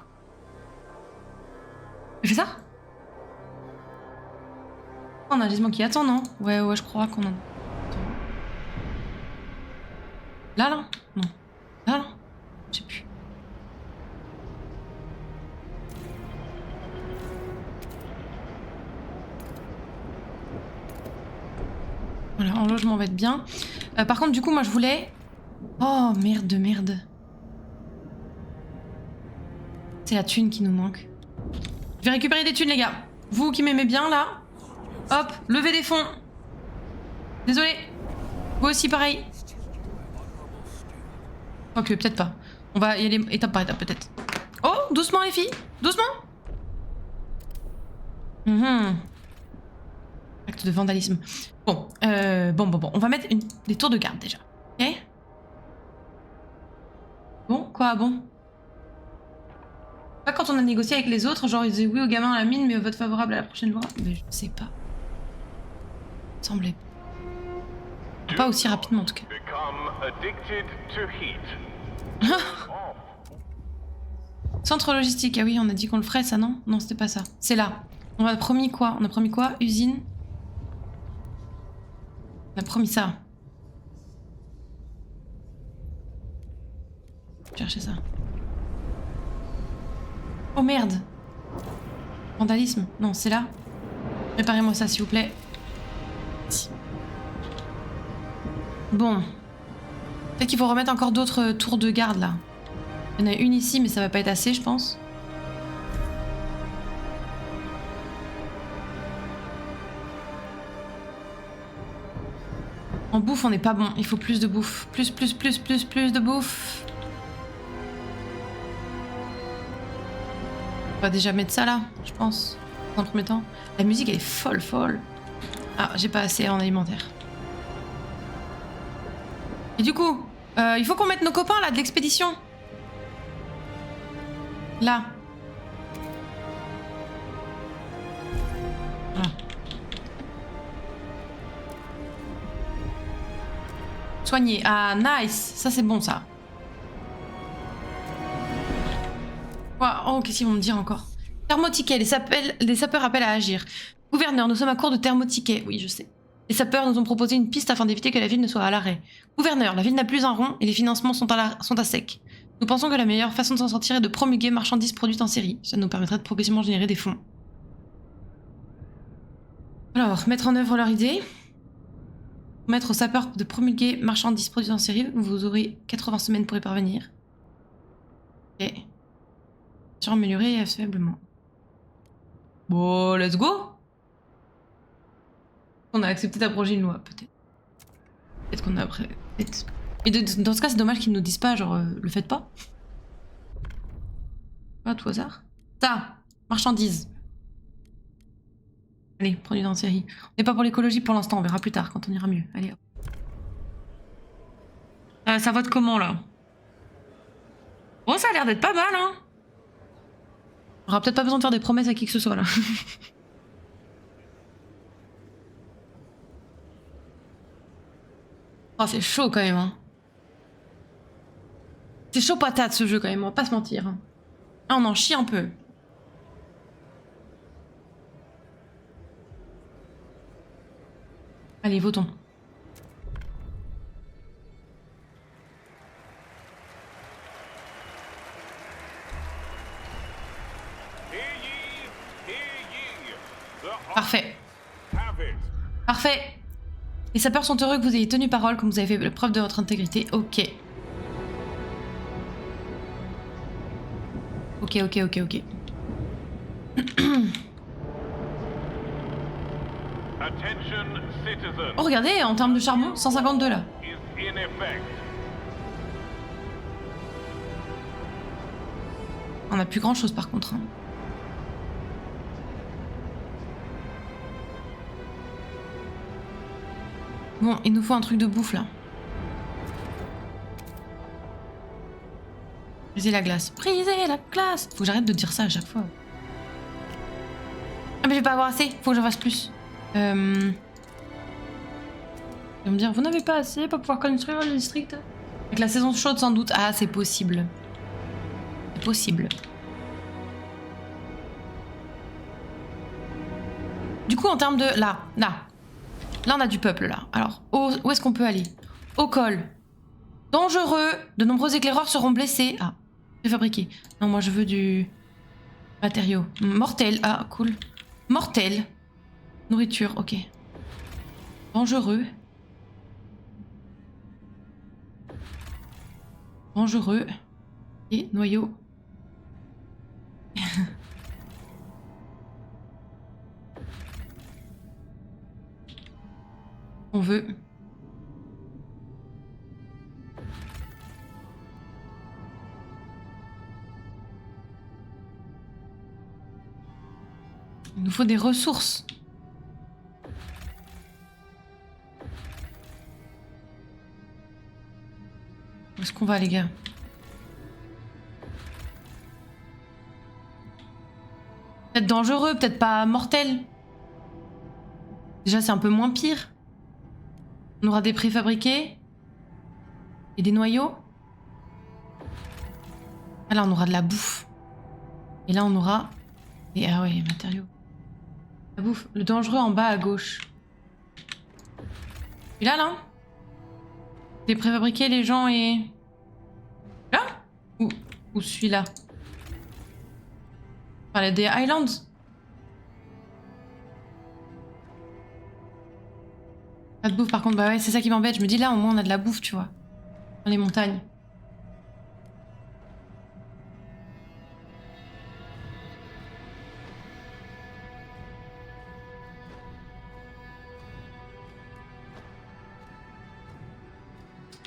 J'ai fait ça? On a un gisement qui attend, non? Ouais, je crois qu'on en... Là? Non. Là? Je sais plus. Voilà, en logement, on va être bien. Par contre, du coup, moi, je voulais... Oh, merde de merde. C'est la thune qui nous manque. Je vais récupérer des thunes, les gars. Vous qui m'aimez bien, là. Hop, levez des fonds. Désolé. Vous aussi, pareil. Ok, peut-être pas. On va y aller étape par étape, peut-être. Oh, doucement, les filles. Doucement. Acte de vandalisme. Bon, bon. On va mettre des tours de garde, déjà. Ok. Bon, quoi, bon. Pas quand on a négocié avec les autres, genre ils disaient oui au gamin à la mine, mais vote favorable à la prochaine loi. Mais je sais pas. Semblait pas aussi rapidement en tout cas. Centre logistique, ah oui, on a dit qu'on le ferait ça, non? Non, c'était pas ça. C'est là. On a promis quoi? On a promis quoi? Usine. On a promis ça. Cherchez ça. Oh merde! Vandalisme? Non, c'est là. Préparez-moi ça, s'il vous plaît. Bon. Peut-être qu'il faut remettre encore d'autres tours de garde, là. Il y en a une ici, mais ça va pas être assez, je pense. En bouffe, on n'est pas bon. Il faut plus de bouffe. Plus de bouffe. On va déjà mettre ça là, je pense, dans le premier temps. La musique, elle est folle. Ah, j'ai pas assez en alimentaire. Et du coup, il faut qu'on mette nos copains là de l'expédition. Là. Voilà. Soigner. Ah, nice. Ça, c'est bon, ça. Oh, qu'est-ce qu'ils vont me dire encore? Thermotiquet, les sapeurs appellent à agir. Gouverneur, nous sommes à court de thermotiquets. Oui, je sais. Les sapeurs nous ont proposé une piste afin d'éviter que la ville ne soit à l'arrêt. Gouverneur, la ville n'a plus un rond et les financements sont à sec. Nous pensons que la meilleure façon de s'en sortir est de promulguer marchandises produites en série. Ça nous permettrait de progressivement générer des fonds. Alors, mettre en œuvre leur idée. Mettre aux sapeurs de promulguer marchandises produites en série. Vous aurez 80 semaines pour y parvenir. Ok. Améliorer faiblement. Bon, let's go. On a accepté d'abroger une loi, peut-être. Peut-être qu'on a après. Mais dans ce cas, c'est dommage qu'ils nous disent pas, genre, le faites pas. Pas tout hasard. Ça, marchandises. Allez, produit en série. On n'est pas pour l'écologie pour l'instant, on verra plus tard quand on ira mieux. Allez. Ça vote comment là? Bon, ça a l'air d'être pas mal, hein. On aura peut-être pas besoin de faire des promesses à qui que ce soit là. Oh, c'est chaud quand même. Hein. C'est chaud patate ce jeu quand même, on va pas se mentir. Ah, on en chie un peu. Allez, votons. Parfait. Parfait. Les sapeurs sont heureux que vous ayez tenu parole, comme vous avez fait la preuve de votre intégrité. Ok. Ok. Oh, regardez, en termes de charbon, 152 là. On a plus grand chose par contre. Hein. Bon, il nous faut un truc de bouffe là. Briser la glace. Briser la glace. Faut que j'arrête de dire ça à chaque fois. Ah mais je vais pas avoir assez. Faut que j'en fasse plus. Ils vont me dire, vous n'avez pas assez pour pouvoir construire le district. Avec la saison chaude sans doute. Ah c'est possible. C'est possible. Du coup en termes de... Là, on a du peuple, là. Alors, où est-ce qu'on peut aller? Au col. Dangereux. De nombreux éclaireurs seront blessés. Ah, préfabriqué. Non, moi, je veux du... matériau. Mortel. Ah, cool. Mortel. Nourriture, ok. Dangereux. Dangereux. Et noyau. On veut. Il nous faut des ressources. Où est-ce qu'on va, les gars? Peut-être dangereux, peut-être pas mortel. Déjà, c'est un peu moins pire. On aura des préfabriqués. Et des noyaux. Ah là, on aura de la bouffe. Et là, on aura... Ah ouais, matériaux. La bouffe. Le dangereux en bas à gauche. Et là des préfabriqués, les gens et... Là? Ou celui-là? Enfin, des Highlands. Pas de bouffe par contre, bah ouais, c'est ça qui m'embête. Je me dis là, au moins on a de la bouffe, tu vois. Dans les montagnes.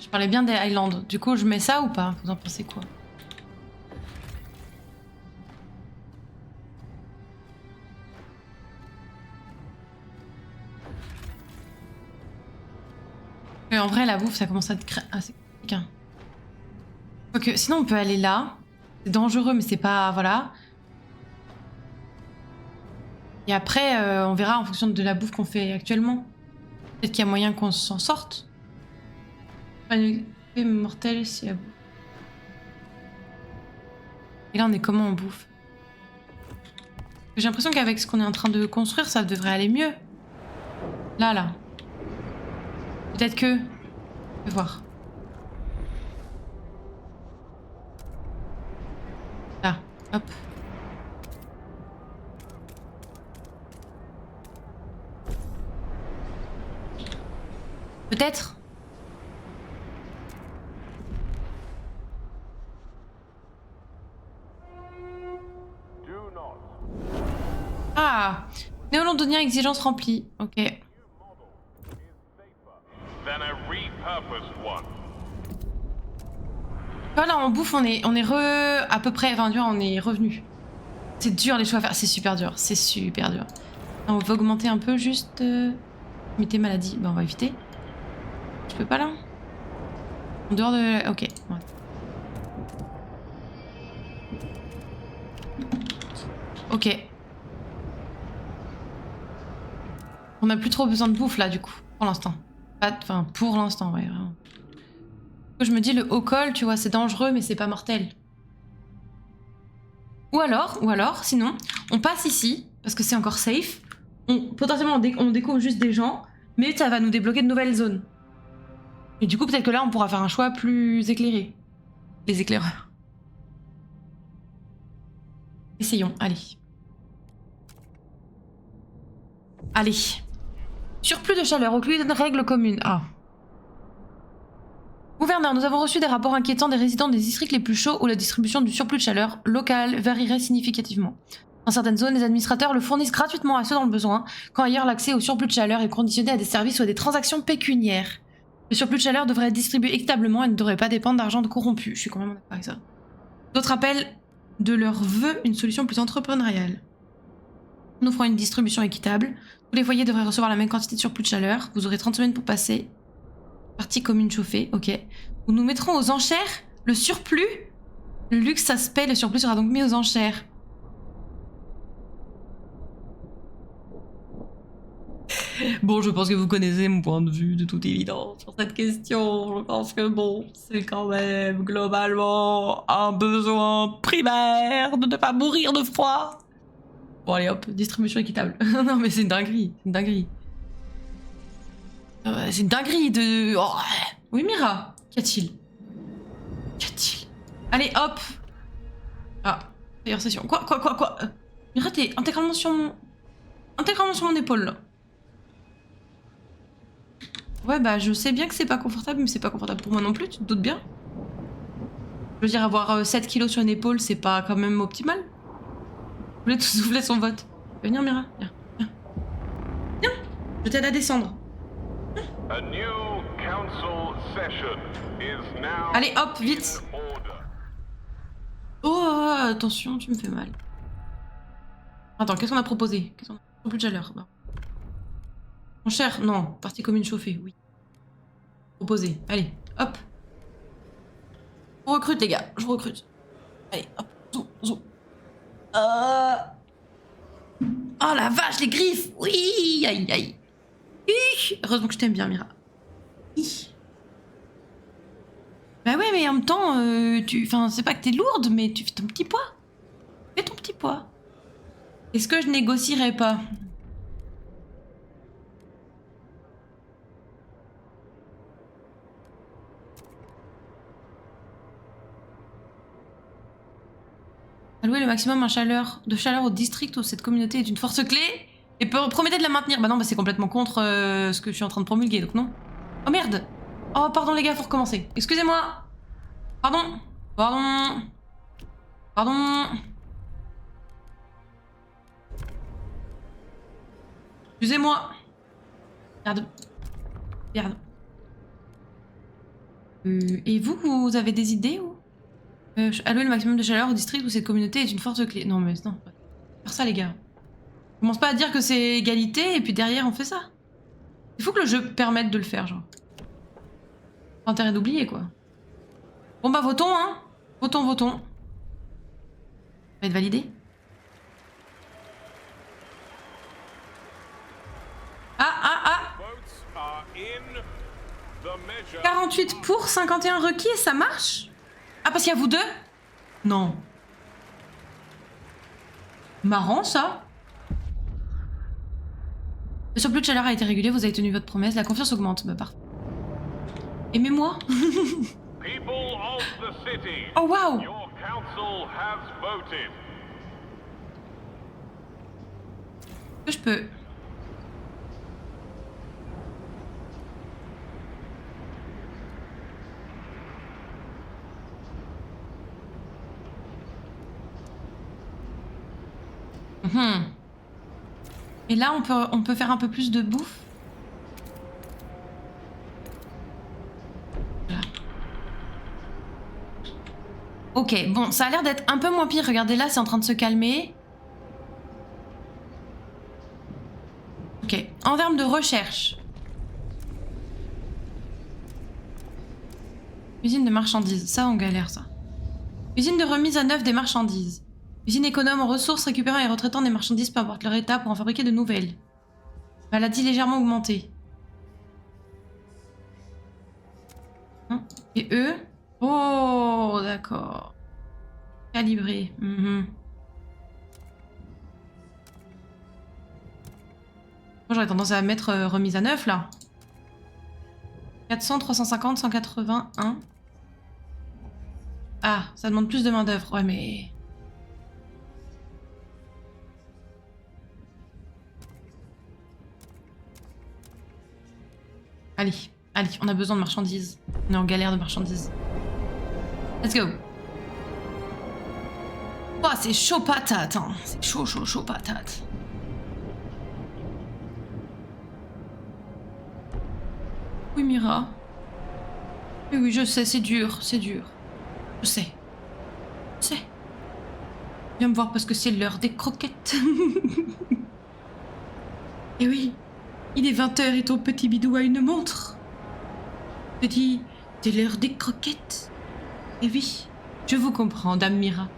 Je parlais bien des Highlands. Du coup, je mets ça ou pas? Vous en pensez quoi? Mais en vrai, la bouffe, ça commence à être assez compliqué. Ok, sinon on peut aller là. C'est dangereux, mais c'est pas... Voilà. Et après, on verra en fonction de la bouffe qu'on fait actuellement. Peut-être qu'il y a moyen qu'on s'en sorte. Mortel si à bouffe. Et là, on est comment en bouffe? J'ai l'impression qu'avec ce qu'on est en train de construire, ça devrait aller mieux. Là. Peut-être que... Je vais voir. Là, hop. Peut-être. Ah, néo-londonien, exigence remplie. Ok. Voilà, en bouffe, on est à peu près, enfin, on est revenu. C'est dur les choix à faire, c'est super dur, c'est super dur. On va augmenter un peu juste... Limiter maladie, bah on va éviter. Je peux pas là? En dehors de... Ok. Ouais. Ok. On n'a plus trop besoin de bouffe là du coup, pour l'instant. Enfin, pour l'instant, ouais, vraiment. Je me dis le haut col, tu vois, c'est dangereux mais c'est pas mortel. Ou alors, sinon, on passe ici, parce que c'est encore safe. Potentiellement, on découvre juste des gens, mais ça va nous débloquer de nouvelles zones. Et du coup, peut-être que là, on pourra faire un choix plus éclairé. Les éclaireurs. Essayons, allez. Allez. Surplus de chaleur, aucune règle commune. Ah. Gouverneur, nous avons reçu des rapports inquiétants des résidents des districts les plus chauds où la distribution du surplus de chaleur local varierait significativement. Dans certaines zones, les administrateurs le fournissent gratuitement à ceux dans le besoin, quand ailleurs l'accès au surplus de chaleur est conditionné à des services ou à des transactions pécuniaires. Le surplus de chaleur devrait être distribué équitablement et ne devrait pas dépendre d'argent corrompu. Je suis quand même d'accord avec ça. D'autres appellent de leur vœu une solution plus entrepreneuriale. Nous offrons une distribution équitable. Tous les foyers devraient recevoir la même quantité de surplus de chaleur. Vous aurez 30 semaines pour passer. Partie commune chauffée, ok. Nous mettrons aux enchères le surplus. Le luxe, ça se paie, le surplus sera donc mis aux enchères. Bon, je pense que vous connaissez mon point de vue de toute évidence sur cette question. Je pense que bon, c'est quand même globalement un besoin primaire de ne pas mourir de froid. Bon allez hop, distribution équitable. Non mais c'est une dinguerie, c'est une dinguerie. C'est une dinguerie de... Oh. Oui Mira, qu'y a-t-il? Qu'y a-t-il? Allez hop. Ah, meilleure session. Quoi Mira, t'es intégralement sur mon... épaule là. Ouais bah je sais bien que c'est pas confortable, mais c'est pas confortable pour moi non plus, tu te doutes bien. Je veux dire, avoir 7 kilos sur une épaule, c'est pas quand même optimal. Vous voulez tout souffler son vote. Venir, Mira. Viens, viens. Viens, je t'aide à descendre. A new council session is now Allez, hop, vite. in order. Oh, attention, tu me fais mal. Attends, qu'est-ce qu'on a proposé? Qu'est-ce qu'on a... Plus de chaleur. Bah. Mon cher, non. Partie commune chauffée, oui. Proposé. Allez, hop. Je vous recrute, les gars. Je vous recrute. Allez, hop. Zou, zou. Oh la vache, les griffes. Oui, aïe, aïe. Heureusement que je t'aime bien, Mira. Bah ouais, mais en même temps, enfin, c'est pas que t'es lourde, mais tu fais ton petit poids. Fais ton petit poids. Est-ce que je négocierais pas? Allouer le maximum de chaleur au district où cette communauté est une force clé et promettez de la maintenir. Bah non, bah c'est complètement contre ce que je suis en train de promulguer, donc non. Oh merde. Oh pardon les gars, faut recommencer. Excusez-moi. Pardon. Pardon. Pardon. Excusez-moi. Merde. Merde. Et vous avez des idées ou allouer le maximum de chaleur au district où cette communauté est une force clé. Non mais non. Faire ça les gars. Commence pas à dire que c'est égalité et puis derrière on fait ça. Il faut que le jeu permette de le faire genre. Pas intérêt d'oublier quoi. Bon bah votons hein. Votons, votons. Ça va être validé. Ah ah ah. Votes are in. The measure 48 pour, 51 requis et ça marche? Ah parce qu'il y a vous deux? Non. Marrant ça. Le surplus de chaleur a été régulé, vous avez tenu votre promesse, la confiance augmente. Bah parfait. Aimez-moi. people of the city. Oh waouh. Your council has voted. Je peux. Et là, on peut faire un peu plus de bouffe. Voilà. Ok, bon, ça a l'air d'être un peu moins pire. Regardez là, c'est en train de se calmer. Ok, en termes de recherche. Usine de marchandises, ça on galère ça. Usine de remise à neuf des marchandises. Usine économe en ressources, récupérant et retraitant des marchandises peu importe leur état pour en fabriquer de nouvelles. Maladie légèrement augmentée. Hein? Et eux? Oh, d'accord. Calibré. Moi j'aurais tendance à mettre remise à neuf là. 400, 350, 181. Ah, ça demande plus de main d'œuvre. Ouais mais... Allez, allez, on a besoin de marchandises. On est en galère de marchandises. Let's go. Oh, c'est chaud patate, hein. C'est chaud, chaud, chaud patate. Oui, Mira. Oui, oui, je sais, c'est dur, c'est dur. Je sais. Je sais. Viens me voir parce que c'est l'heure des croquettes. Et oui. Il est 20h et ton petit bidou a une montre. Je dis, c'est l'heure des croquettes. Et oui, je vous comprends, Dame Mira.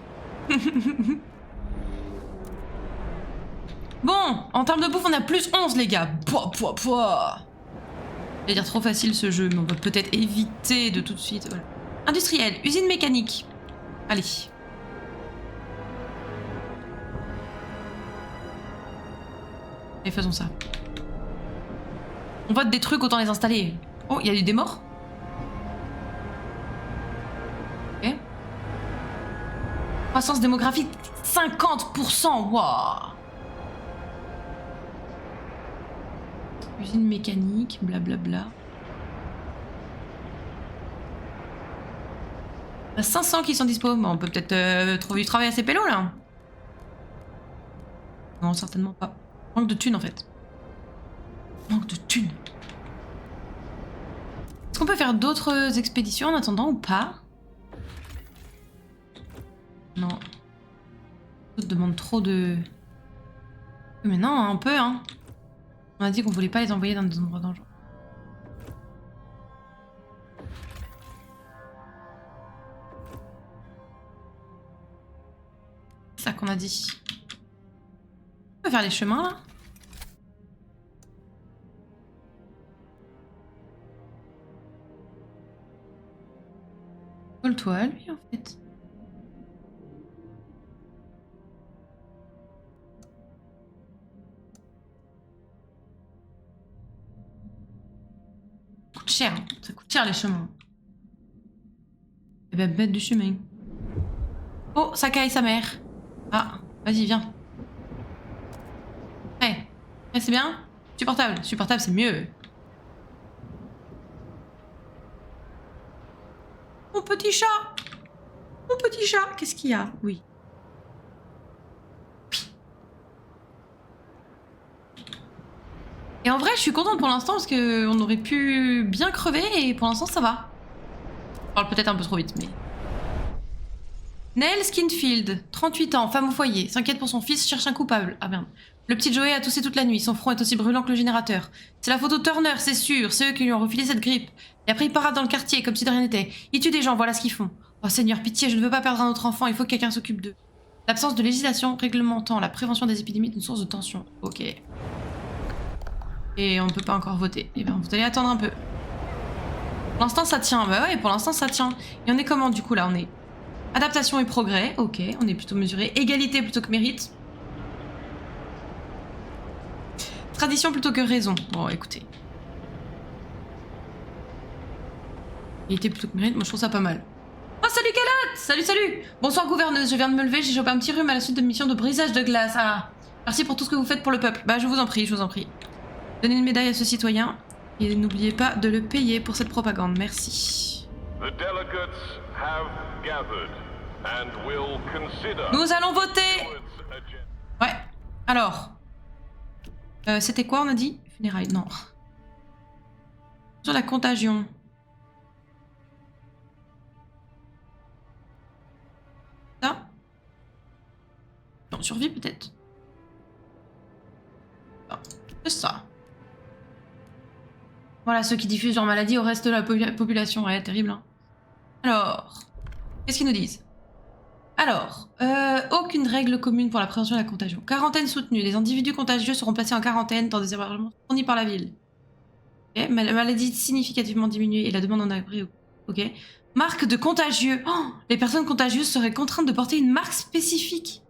Bon, en termes de bouffe, on a plus 11, les gars. Pouah, pouah, pouah. Je vais dire trop facile ce jeu, mais on va peut-être éviter de tout de suite. Voilà. Industriel, usine mécanique. Allez. Allez, faisons ça. On vote des trucs, autant les installer. Oh, il y a eu des morts? Ok. Croissance démographique, 50%. Waouh. Usine mécanique, blablabla. On a 500 qui sont dispo. Bon, on peut peut-être trouver du travail à ces pélos là. Non, certainement pas. Manque de thunes en fait. Manque de thunes. Est-ce qu'on peut faire d'autres expéditions en attendant ou pas? Non. Ça demande trop de... Mais non, un peu hein. On a dit qu'on voulait pas les envoyer dans des endroits dangereux. C'est ça qu'on a dit. On peut faire les chemins là. Colle-toi à lui en fait. Ça coûte cher, hein. Ça coûte cher les chemins. Et ben bête du chemin. Oh, ça caille sa mère. Ah, vas-y, viens. Ouais, c'est bien. Supportable. Supportable, c'est mieux. Mon petit chat. Mon petit chat. Qu'est-ce qu'il y a? Oui. Et en vrai, je suis contente pour l'instant parce qu'on aurait pu bien crever et pour l'instant, ça va. Je parle peut-être un peu trop vite, mais... Nell Skinfield, 38 ans, femme au foyer, s'inquiète pour son fils, cherche un coupable. Ah merde. Le petit Joey a toussé toute la nuit, son front est aussi brûlant que le générateur. C'est la faute au Turner, c'est sûr, c'est eux qui lui ont refilé cette grippe. Et après il parade dans le quartier comme si de rien n'était. Ils tuent des gens, voilà ce qu'ils font. Oh Seigneur, pitié, je ne veux pas perdre un autre enfant, il faut que quelqu'un s'occupe d'eux. L'absence de législation réglementant la prévention des épidémies est une source de tension. Ok. Et on ne peut pas encore voter. Eh bien, vous allez attendre un peu. Pour l'instant ça tient, bah ouais, pour l'instant ça tient. Et on est comment du coup là? On est... Adaptation et progrès, ok, on est plutôt mesuré. Égalité plutôt que mérite. Tradition plutôt que raison. Bon, écoutez. Égalité plutôt que mérite, moi je trouve ça pas mal. Oh, salut Calotte! Salut, salut! Bonsoir gouverneuse, je viens de me lever, j'ai chopé un petit rhume à la suite de mission de brisage de glace. Ah, merci pour tout ce que vous faites pour le peuple. Bah, je vous en prie, je vous en prie. Donnez une médaille à ce citoyen et n'oubliez pas de le payer pour cette propagande. Merci. The delegates have gathered and will consider. Nous allons voter! Ouais, alors. C'était quoi, on a dit? Funérailles, non. Sur la contagion. Ça? Non, survie peut-être. C'est ça. Voilà, ceux qui diffusent leur maladie au reste de la population. Ouais, terrible, hein. Alors, qu'est-ce qu'ils nous disent? Alors, aucune règle commune pour la prévention de la contagion. Quarantaine soutenue. Les individus contagieux seront placés en quarantaine dans des hébergements fournis par la ville. Ok. La maladie significativement diminuée et la demande en abri. Ok. Marque de contagieux. Oh, les personnes contagieuses seraient contraintes de porter une marque spécifique.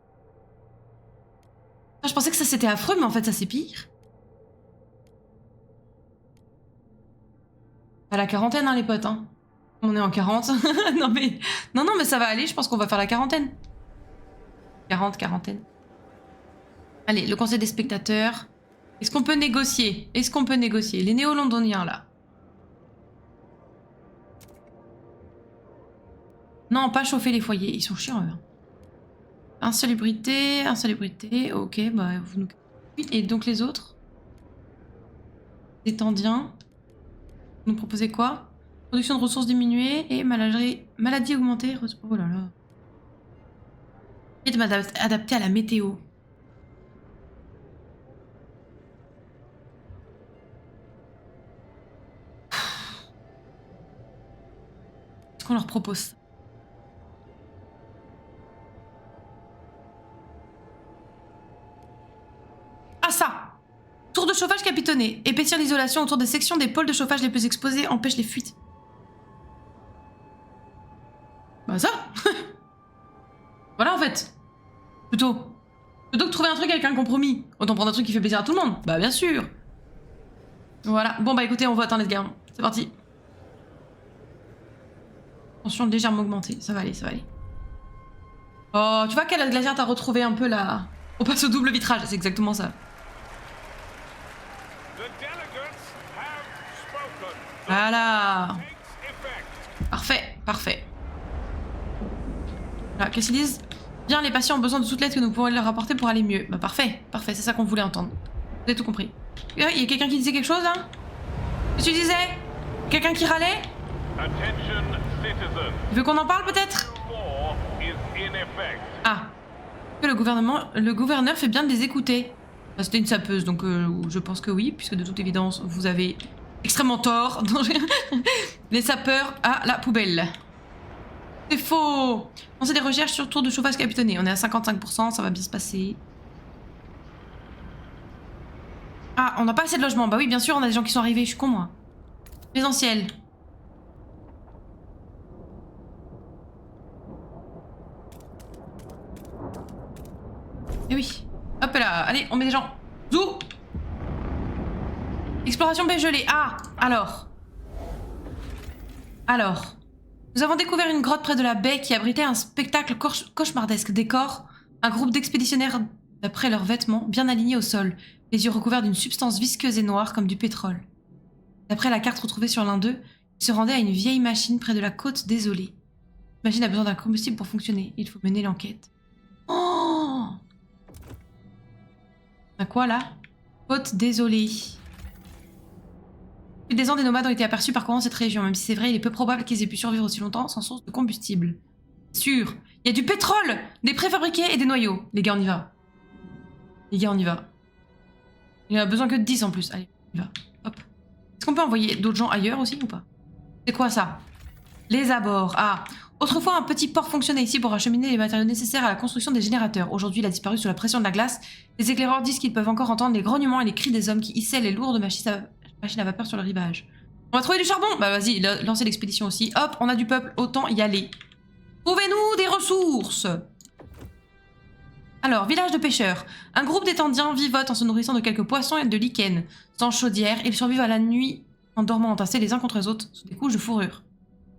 Ah, je pensais que ça c'était affreux, mais en fait ça c'est pire. À la quarantaine, hein, les potes, hein. On est en 40. non, mais ça va aller, je pense qu'on va faire la quarantaine. 40, quarantaine. Allez, le conseil des spectateurs. Est-ce qu'on peut négocier? Est-ce qu'on peut négocier? Les néo-londoniens, là. Non, pas chauffer les foyers, ils sont chiants, eux. Insalubrité, ok, bah vous nous... Et donc les autres? Étendiens. Vous nous proposez quoi? Production de ressources diminuée et maladie augmentée. Oh là là. Et de m'adapter à la météo. Est-ce qu'on leur propose? Ah ça! Tour de chauffage capitonné. Épaissir l'isolation autour des sections des pôles de chauffage les plus exposés empêche les fuites. Bah ça. Voilà en fait. Plutôt que de trouver un truc avec un compromis. Autant prendre un truc qui fait plaisir à tout le monde. Bah bien sûr. Voilà. Bon bah écoutez, on vote hein les gars. C'est parti. Tension légèrement augmentée. Ça va aller, ça va aller. Oh, tu vois quelle glacière t'as retrouvé un peu là. On passe au double vitrage, c'est exactement ça. Voilà. Parfait, parfait. Voilà, qu'est-ce qu'ils disent? Bien, les patients ont besoin de toute l'aide que nous pourrons leur apporter pour aller mieux. Bah parfait, parfait, c'est ça qu'on voulait entendre. Vous avez tout compris. Il y a quelqu'un qui disait quelque chose là? Qu'est-ce que tu disais? Quelqu'un qui râlait? Attention, citizens. Il veut qu'on en parle peut-être? Law is in effect. Ah. Que le gouverneur fait bien de les écouter. Bah, c'était une sapeuse, donc je pense que oui, puisque de toute évidence, vous avez extrêmement tort. Les sapeurs à la poubelle. C'est faux. On fait des recherches sur tour de chauffage capitonné. On est à 55%, ça va bien se passer. Ah, on n'a pas assez de logements. Bah oui, bien sûr, on a des gens qui sont arrivés. Je suis con, moi. Présentiel. Eh oui. Hop là. Allez, on met des gens. Zou. Exploration baie gelée. Ah, alors. Nous avons découvert une grotte près de la baie qui abritait un spectacle cauchemardesque. Décor, un groupe d'expéditionnaires, d'après leurs vêtements, bien alignés au sol, les yeux recouverts d'une substance visqueuse et noire comme du pétrole. D'après la carte retrouvée sur l'un d'eux, ils se rendaient à une vieille machine près de la côte désolée. La machine a besoin d'un combustible pour fonctionner. Il faut mener l'enquête. Oh! À quoi là? Côte désolée. Des ans, des nomades ont été aperçus parcourant cette région. Même si c'est vrai, il est peu probable qu'ils aient pu survivre aussi longtemps sans source de combustible. Sûr. Il y a du pétrole, des préfabriqués et des noyaux. Les gars, on y va. Les gars, on y va. Il en a besoin que de 10 en plus. Allez, on y va. Hop. Est-ce qu'on peut envoyer d'autres gens ailleurs aussi ou pas? C'est quoi ça? Les abords. Ah. Autrefois, un petit port fonctionnait ici pour acheminer les matériaux nécessaires à la construction des générateurs. Aujourd'hui, il a disparu sous la pression de la glace. Les éclaireurs disent qu'ils peuvent encore entendre les grognements et les cris des hommes qui hissaient les lourdes machines à vapeur sur le rivage. On va trouver du charbon. Bah vas-y, lancez l'expédition aussi. Hop, on a du peuple, autant y aller. Trouvez-nous des ressources. Alors, village de pêcheurs. Un groupe d'étendiens vivote en se nourrissant de quelques poissons et de lichens. Sans chaudière, ils survivent à la nuit en dormant entassés les uns contre les autres sous des couches de fourrure.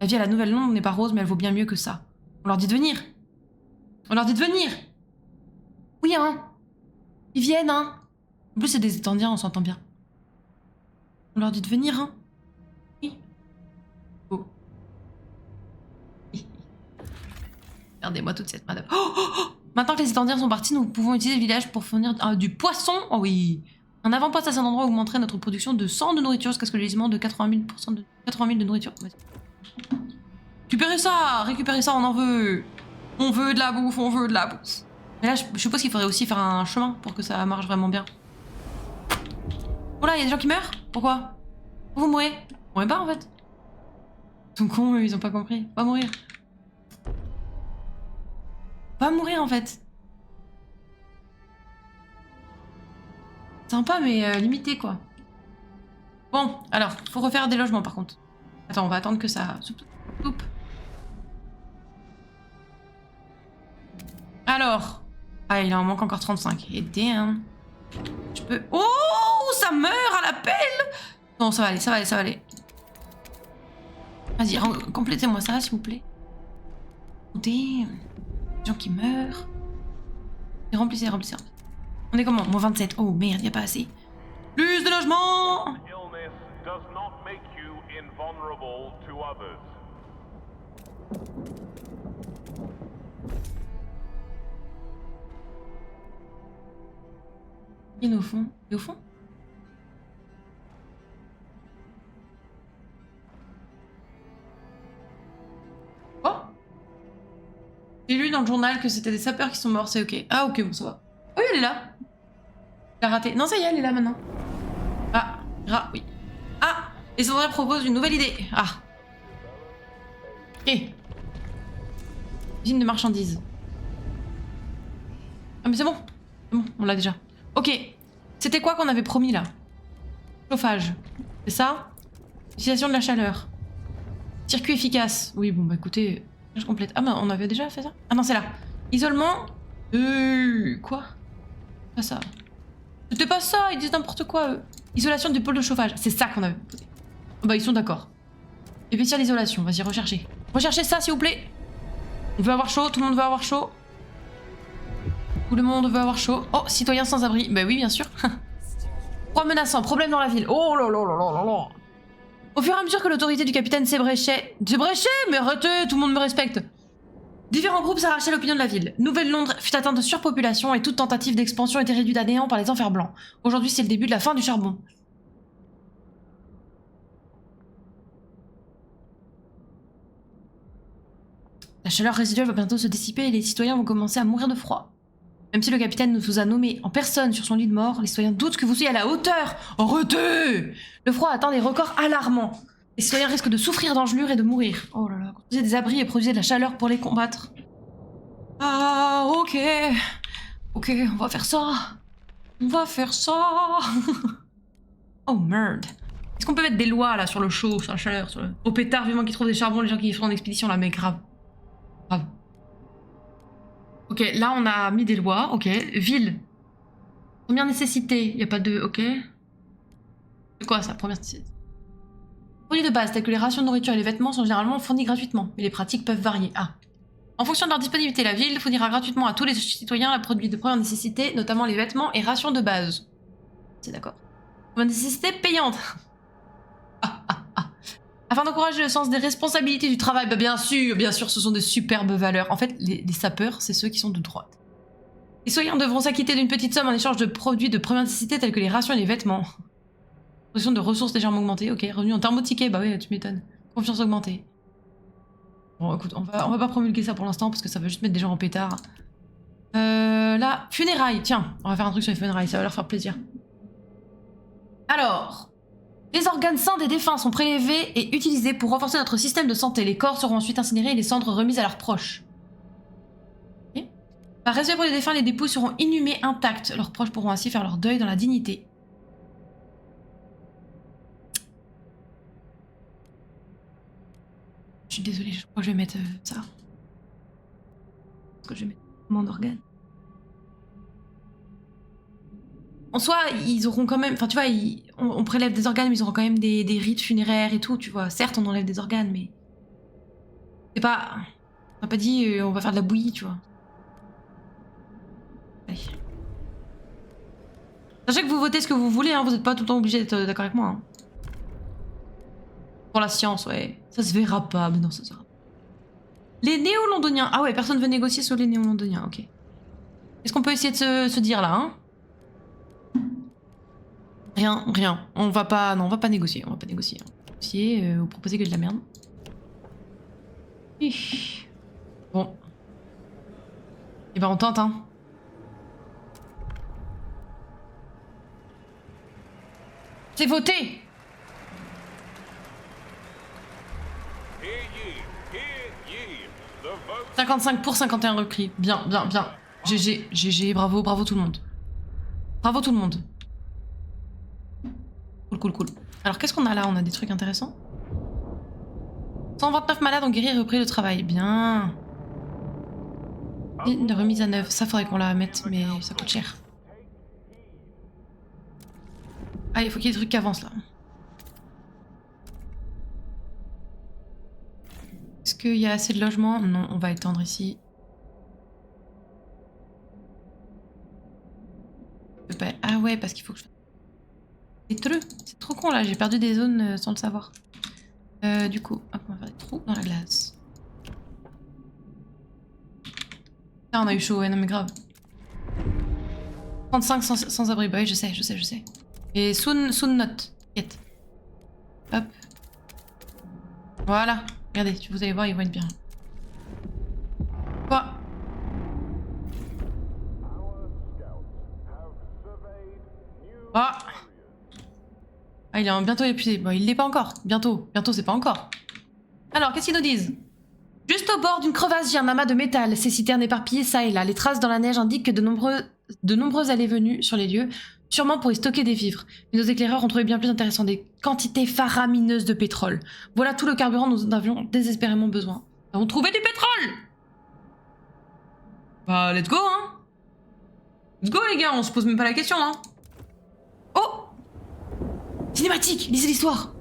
La vie à la Nouvelle-Londres n'est pas rose, mais elle vaut bien mieux que ça. On leur dit de venir. On leur dit de venir. Oui, hein. Ils viennent, hein. En plus, c'est des étendiens, on s'entend bien. On leur dit de venir, hein. Oui. Oh. Regardez-moi toute cette madame. Oh, oh, oh. Maintenant que les étendiens sont partis, nous pouvons utiliser le village pour fournir du poisson. Oh oui. Un avant-poste à cet endroit augmenterait notre production de 100 de nourriture jusqu'à ce que le gisement de 80 000 de nourriture. Récupérez ça, on en veut. On veut de la bouffe, on veut de la bouffe. Mais là, je suppose qu'il faudrait aussi faire un chemin pour que ça marche vraiment bien. Oh là, il y a des gens qui meurent? Pourquoi? Vous mourrez? Vous mourrez pas en fait? Ils sont cons, eux, ils ont pas compris. Pas mourir. Pas mourir en fait. Sympa mais limité quoi. Bon, alors, faut refaire des logements par contre. Attends, on va attendre que ça... Oups. Alors. Ah, il en manque encore 35. Et damn. Je peux... Oh, ça meurt à la pelle. Non, ça va aller, ça va aller, ça va aller. Vas-y, complétez-moi ça, s'il vous plaît. Oh, damn. Des gens qui meurent. Et remplissez. On est comment? Moins 27. Oh merde, y a pas assez. Plus de logements. Illness does not make you invulnerable to others. Il est au fond. Il est au fond? Oh! J'ai lu dans le journal que c'était des sapeurs qui sont morts, c'est ok. Ah ok, bon ça va. Oh elle est là! Elle a raté. Non ça y est, elle est là maintenant. Ah, oui. Ah! Les André proposent une nouvelle idée. Ah! Ok. Usine de marchandises. Ah mais c'est bon. C'est bon, on l'a déjà. Ok. C'était quoi qu'on avait promis là? Chauffage. C'est ça? Utilisation de la chaleur. Circuit efficace. Oui, bon bah écoutez, je complète. Ah bah on avait déjà fait ça? Ah non, c'est là. Isolement. Quoi? Pas ça. C'était pas ça, ils disent n'importe quoi eux. Isolation du pôle de chauffage. C'est ça qu'on avait proposé. Bah ils sont d'accord. Épaissir l'isolation. Vas-y, recherchez. Recherchez ça s'il vous plaît. On veut avoir chaud, tout le monde veut avoir chaud. Tout le monde veut avoir chaud. Oh, citoyen sans abri. Bah oui, bien sûr. Froid menaçant, problème dans la ville. Oh là là là là là là. Au fur et à mesure que l'autorité du capitaine s'ébréchait... Mais arrêtez, tout le monde me respecte. Différents groupes s'arrachaient à l'opinion de la ville. Nouvelle-Londres fut atteinte de surpopulation et toute tentative d'expansion était réduite à néant par les enfers blancs. Aujourd'hui, c'est le début de la fin du charbon. La chaleur résiduelle va bientôt se dissiper et les citoyens vont commencer à mourir de froid. Même si le capitaine nous a nommés en personne sur son lit de mort, les citoyens doutent que vous soyez à la hauteur. Arrêtez! Le froid atteint des records alarmants. Les citoyens risquent de souffrir d'engelure et de mourir. Oh là là, construisez des abris et produisez de la chaleur pour les combattre. Ah, ok. Ok, on va faire ça. On va faire ça. Oh merde. Est-ce qu'on peut mettre des lois là sur le chaud, sur la chaleur, sur le... Au pétard, vivement qu'ils trouvent des charbons, les gens qui font en expédition là, mais grave. Grave. Ok, là on a mis des lois, ok. Ville. Première nécessité, il n'y a pas de... Ok. C'est quoi ça, première nécessité? Produits de base, tels que les rations de nourriture et les vêtements sont généralement fournis gratuitement, mais les pratiques peuvent varier. Ah. En fonction de leur disponibilité, la ville fournira gratuitement à tous les citoyens les produits de première nécessité, notamment les vêtements et rations de base. C'est d'accord. Première nécessité payante. Afin d'encourager le sens des responsabilités du travail, bah bien sûr, ce sont de superbes valeurs. En fait, les sapeurs, c'est ceux qui sont de droite. Les citoyens devront s'acquitter d'une petite somme en échange de produits de première nécessité tels que les rations et les vêtements. Production de ressources légèrement augmentées, ok. Revenus en thermotiquet, bah ouais, tu m'étonnes. Confiance augmentée. Bon, écoute, on va pas promulguer ça pour l'instant parce que ça va juste mettre des gens en pétard. Là, funérailles, tiens, on va faire un truc sur les funérailles, ça va leur faire plaisir. Alors... Les organes sains des défunts sont prélevés et utilisés pour renforcer notre système de santé. Les corps seront ensuite incinérés et les cendres remises à leurs proches. Okay. Par respect pour les défunts, les dépouilles seront inhumées intactes. Leurs proches pourront ainsi faire leur deuil dans la dignité. Je suis désolée, je crois que je vais mettre ça. Parce que je vais mettre mon organe. En soi, ils auront quand même... Enfin, tu vois, on prélève des organes, mais ils auront quand même des rites funéraires et tout, tu vois. Certes, on enlève des organes, mais... C'est pas... On n'a pas dit on va faire de la bouillie, tu vois. Allez. Sachez que vous votez ce que vous voulez, hein, vous n'êtes pas tout le temps obligé d'être d'accord avec moi. Hein. Pour la science, ouais. Ça se verra pas, mais non, ça se verra pas. Les néo-londoniens. Ah ouais, personne veut négocier sur les néo-londoniens, ok. Est-ce qu'on peut essayer de se dire là, hein? Rien. On va pas négocier. On va pas négocier. Vous proposez que de la merde. Bon. Et ben on tente, hein. C'est voté. Hear ye, hear ye. The vote 55 pour 51 repris. Bien. GG, bravo tout le monde. Bravo tout le monde. Cool. Alors qu'est-ce qu'on a là? On a des trucs intéressants. 129 malades ont guéri et repris le travail. Bien. Ligne de remise à neuf. Ça faudrait qu'on la mette, mais ça coûte cher. Ah, il faut qu'il y ait des trucs qui avancent là. Est-ce qu'il y a assez de logements? Non, on va étendre ici. Ah ouais, parce qu'il faut que je... C'est trop con là, j'ai perdu des zones sans le savoir. Du coup, hop, on va faire des trous dans la glace. Ah, on a eu chaud, ouais, non mais grave. 35 sans abri, bah oui, je sais. Et soon not, t'inquiète. Hop. Voilà, regardez, vous allez voir, ils vont être bien. Quoi? Ah, il est bientôt épuisé. Bon, il l'est pas encore. Bientôt, c'est pas encore. Alors, qu'est-ce qu'ils nous disent? Juste au bord d'une crevasse, j'ai un amas de métal. Ces citernes éparpillées ça et là. Les traces dans la neige indiquent que de nombreuses allées-venues sur les lieux, sûrement pour y stocker des vivres. Mais nos éclaireurs ont trouvé bien plus intéressant des quantités faramineuses de pétrole. Voilà tout le carburant dont nous avions désespérément besoin. Nous avons trouvé du pétrole! Bah, let's go, hein! Let's go, les gars, on se pose même pas la question, hein! Oh! Cinématique! Lisez l'histoire!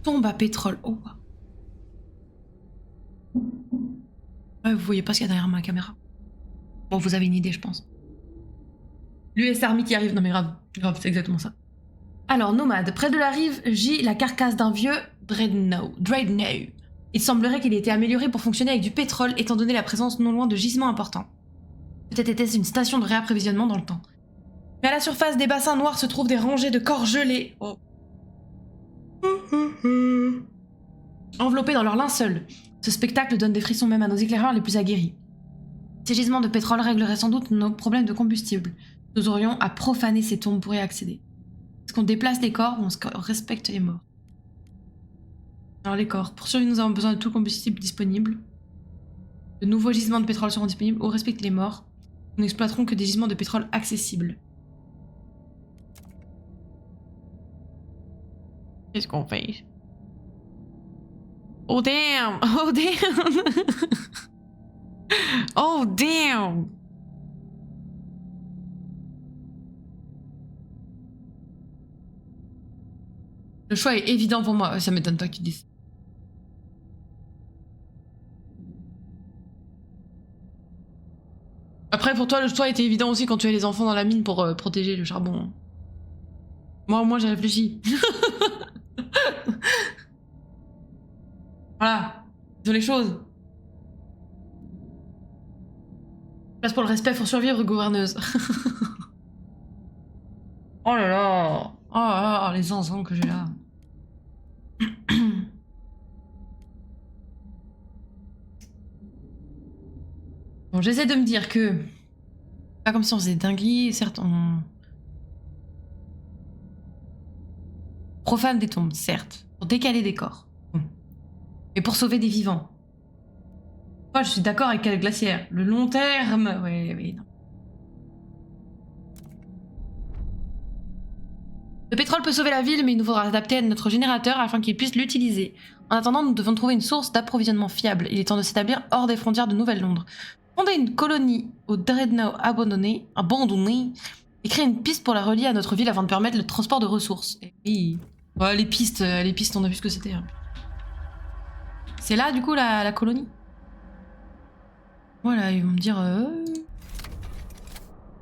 Tombe à pétrole. Oh. Ouais, vous voyez pas ce qu'il y a derrière ma caméra. Bon, vous avez une idée, je pense. L'US Army qui arrive. Non mais grave, c'est exactement ça. Alors, nomade. Près de la rive gît la carcasse d'un vieux Dreadnought. Il semblerait qu'il ait été amélioré pour fonctionner avec du pétrole, étant donné la présence non loin de gisements importants. Peut-être était-ce une station de réapprovisionnement dans le temps. Mais à la surface des bassins noirs se trouvent des rangées de corps gelés. Oh. Enveloppés dans leur linceul. Ce spectacle donne des frissons même à nos éclaireurs les plus aguerris. Ces gisements de pétrole régleraient sans doute nos problèmes de combustible. Nous aurions à profaner ces tombes pour y accéder. Est-ce qu'on déplace les corps ou on respecte les morts? Alors les corps. Pour survivre, nous avons besoin de tout le combustible disponible. De nouveaux gisements de pétrole seront disponibles ou respecter les morts. Nous n'exploiterons que des gisements de pétrole accessibles. Qu'est-ce qu'on fait? Oh damn! Oh damn! Oh damn! Le choix est évident pour moi. Ça m'étonne pas qu'ils disent. Après, pour toi, le choix était évident aussi quand tu as les enfants dans la mine pour protéger le charbon. Moi, au moins, j'ai réfléchi. Voilà. Ils ont les choses. Place pour le respect, faut survivre, gouverneuse. Oh là là. Oh là là, les enfants que j'ai là. Bon, j'essaie de me dire que... Pas comme si on faisait dinguerie, certes, on... Profane des tombes, certes. Pour décaler des corps. Mais pour sauver des vivants. Moi, je suis d'accord avec le glaciaire. Le long terme... Oui, non. Le pétrole peut sauver la ville, mais il nous faudra adapter notre générateur afin qu'il puisse l'utiliser. En attendant, nous devons trouver une source d'approvisionnement fiable. Il est temps de s'établir hors des frontières de Nouvelle-Londres. Fonder une colonie au Dreadnought abandonné, et créer une piste pour la relier à notre ville afin de permettre le transport de ressources. Et oui. Ouais, les pistes, on a vu ce que c'était. Hein. C'est là, du coup, la colonie. Voilà, ils vont me dire...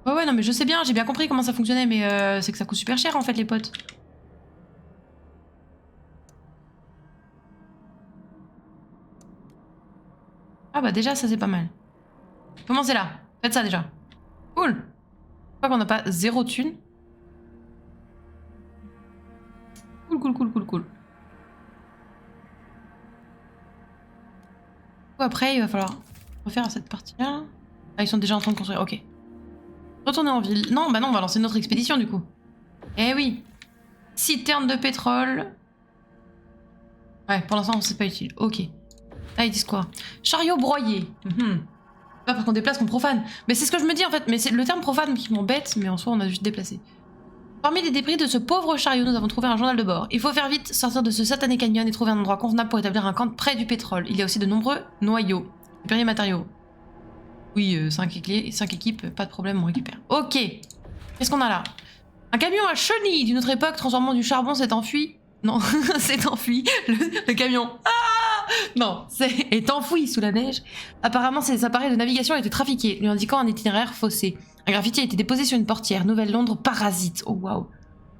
Ouais, non, mais je sais bien, j'ai bien compris comment ça fonctionnait, mais c'est que ça coûte super cher, en fait, les potes. Ah bah déjà, ça c'est pas mal. Commencez là, faites ça déjà. Cool. Je crois qu'on n'a pas 0 thune. Cool. Après, il va falloir refaire cette partie-là. Ah, ils sont déjà en train de construire, ok. Retourner en ville. Non, bah non, on va lancer notre expédition du coup. Eh oui. Citerne de pétrole. Ouais, pour l'instant, c'est pas utile. Ok. Là, ils disent quoi? Chariot broyé. Pas parce qu'on déplace qu'on profane. Mais c'est ce que je me dis en fait. Mais c'est le terme profane qui m'embête, mais en soi, on a juste déplacé. Parmi les débris de ce pauvre chariot, nous avons trouvé un journal de bord. Il faut faire vite, sortir de ce satané canyon et trouver un endroit convenable pour établir un camp près du pétrole. Il y a aussi de nombreux noyaux. Récupérer les matériaux. Oui, 5 équipes, pas de problème, on récupère. Ok. Qu'est-ce qu'on a là? Un camion à chenilles d'une autre époque transformant du charbon s'est enfui. Non, s'est enfui. Le camion. Ah non, est enfoui sous la neige. Apparemment, ces appareils de navigation étaient trafiqués, lui indiquant un itinéraire faussé. Un graffiti a été déposé sur une portière. Nouvelle-Londres parasite. Oh waouh.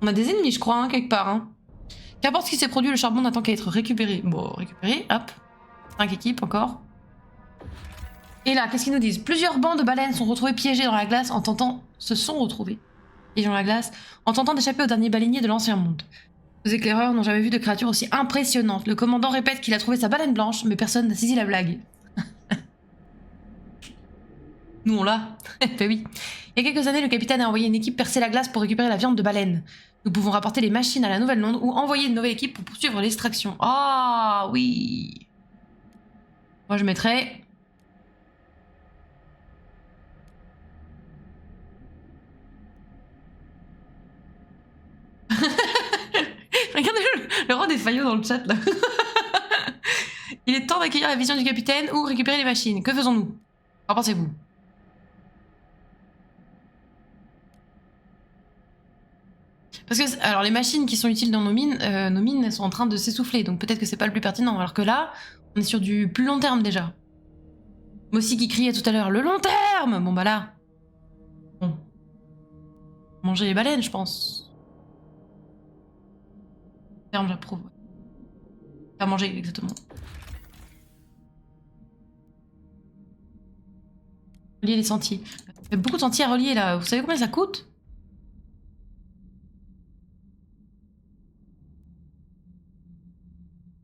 On a des ennemis, je crois, hein, quelque part. Hein. Qu'importe ce qui s'est produit, le charbon n'attend qu'à être récupéré. Bon, récupéré, hop. 5 équipes encore. Et là, qu'est-ce qu'ils nous disent? Plusieurs bancs de baleines sont retrouvés piégés dans la glace en tentant... Se sont retrouvés piégés dans la glace en tentant d'échapper au dernier baleinier de l'ancien monde. Nos éclaireurs n'ont jamais vu de créature aussi impressionnante. Le commandant répète qu'il a trouvé sa baleine blanche, mais personne n'a saisi la blague. Nous, on l'a. Ben oui. Il y a quelques années, le capitaine a envoyé une équipe percer la glace pour récupérer la viande de baleine. Nous pouvons rapporter les machines à la Nouvelle-Londres ou envoyer une nouvelle équipe pour poursuivre l'extraction. Ah oui. Moi, je mettrais... Regardez le roi des faillots dans le chat là. Il est temps d'accueillir la vision du capitaine ou récupérer les machines. Que faisons-nous? Qu'en pensez-vous? Parce que, alors les machines qui sont utiles dans nos mines, elles sont en train de s'essouffler, donc peut-être que c'est pas le plus pertinent, alors que là, on est sur du plus long terme déjà. Moi aussi qui criait tout à l'heure, le long terme! Bon bah là. Bon. Manger les baleines, je pense. Terme, j'approuve. Faire manger, exactement. Relier les sentiers. Il y a beaucoup de sentiers à relier là. Vous savez combien ça coûte?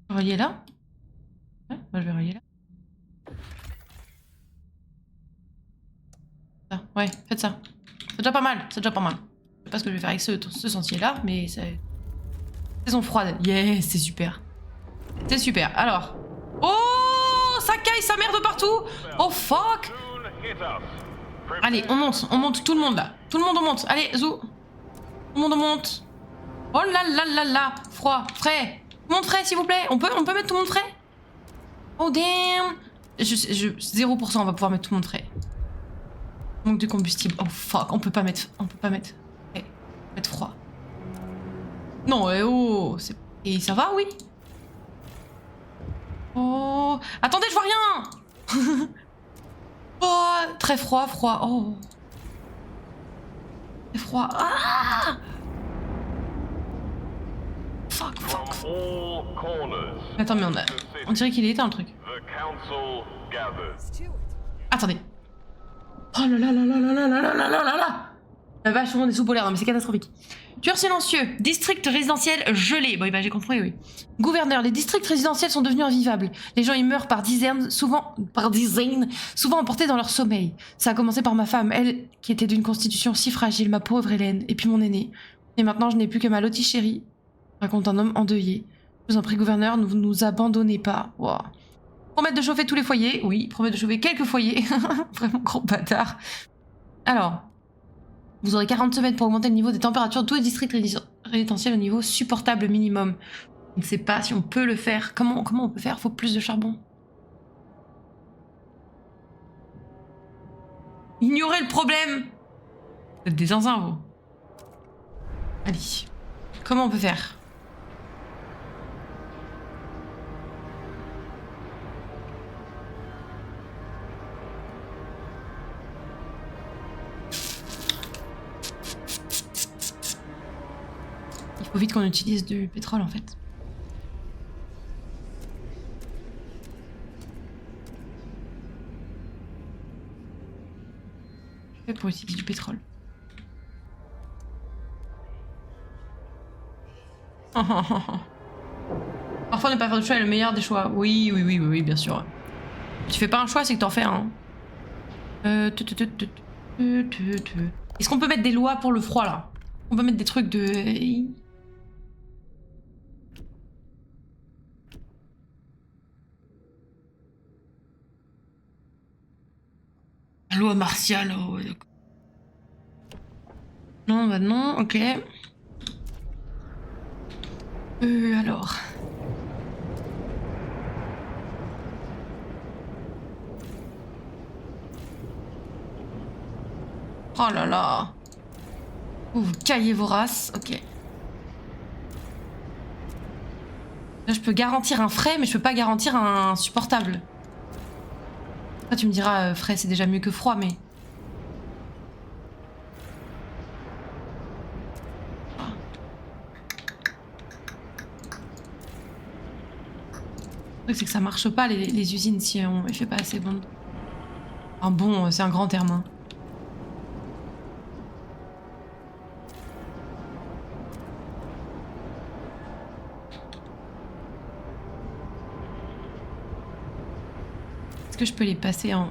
Relier là? Ouais, moi je vais relier là. Ça, ouais, faites ça. C'est déjà pas mal, c'est déjà pas mal. Je sais pas ce que je vais faire avec ce sentier là, mais c'est... Saison froide. Yes, c'est super. C'est super. Alors. Oh, ça caille sa mère de partout. Oh fuck. Allez, on monte tout le monde là. Tout le monde on monte. Allez, zou. Tout le monde on monte. Oh là là là là. Froid, frais. Tout le monde frais s'il vous plaît. On peut mettre tout le monde frais? Oh damn. 0% on va pouvoir mettre tout le monde frais. Manque de combustible. Oh fuck, on peut pas mettre. Frais. Mettre froid. Non, oh, et ça va, oui? Oh, attendez, je vois rien. Oh, très froid, oh. Très froid. Ah! Fuck. Attends, mais on dirait qu'il est éteint, le truc. Attendez. Oh là là là là là là là là là là là. La vache, tout le monde est sous polaire, non mais c'est catastrophique. Tueur silencieux, district résidentiel gelé. Bon, bah j'ai compris, oui. Gouverneur, les districts résidentiels sont devenus invivables. Les gens y meurent par dizaines, souvent emportés dans leur sommeil. Ça a commencé par ma femme, elle qui était d'une constitution si fragile, ma pauvre Hélène, et puis mon aîné. Et maintenant, je n'ai plus que ma Lottie chérie, raconte un homme endeuillé. Je vous en prie, gouverneur, ne nous abandonnez pas. Wow. Promettre de chauffer tous les foyers. Oui, promettre de chauffer quelques foyers. Vraiment gros bâtard. Alors, vous aurez 40 semaines pour augmenter le niveau des températures de tous les districts résidentiels au niveau supportable minimum. Je ne sais pas si on peut le faire. Comment on peut faire? Faut plus de charbon. Ignorez le problème. Vous êtes des zinzins, vous. Allez. Comment on peut faire? Il faut vite qu'on utilise du pétrole en fait. Je fais pour utiliser du pétrole. Parfois ne pas faire de choix est le meilleur des choix. Oui, bien sûr. Tu fais pas un choix, c'est que t'en fais un. Est-ce qu'on peut mettre des lois pour le froid là? On peut mettre des trucs de... La loi martiale, oh, d'accord. Non, bah non, ok. Alors... Oh là là. Vous caillez vos races, ok. Là, je peux garantir un frais, mais je peux pas garantir un supportable. Après, tu me diras, frais, c'est déjà mieux que froid, mais... Le truc, c'est que ça marche pas, les usines, si on ne fait pas assez bon. Un bon, c'est un grand terme, hein. Est-ce que je peux les passer en...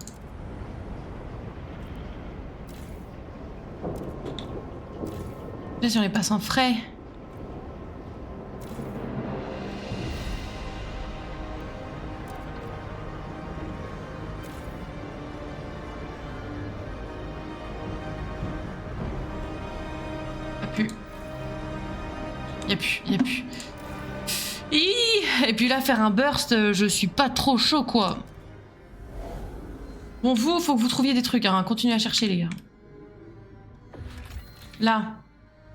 Là, si on les passe en frais... Y a plus. Et puis là, faire un burst, je suis pas trop chaud, quoi. Bon, vous, faut que vous trouviez des trucs, hein. Continuez à chercher, les gars. Là.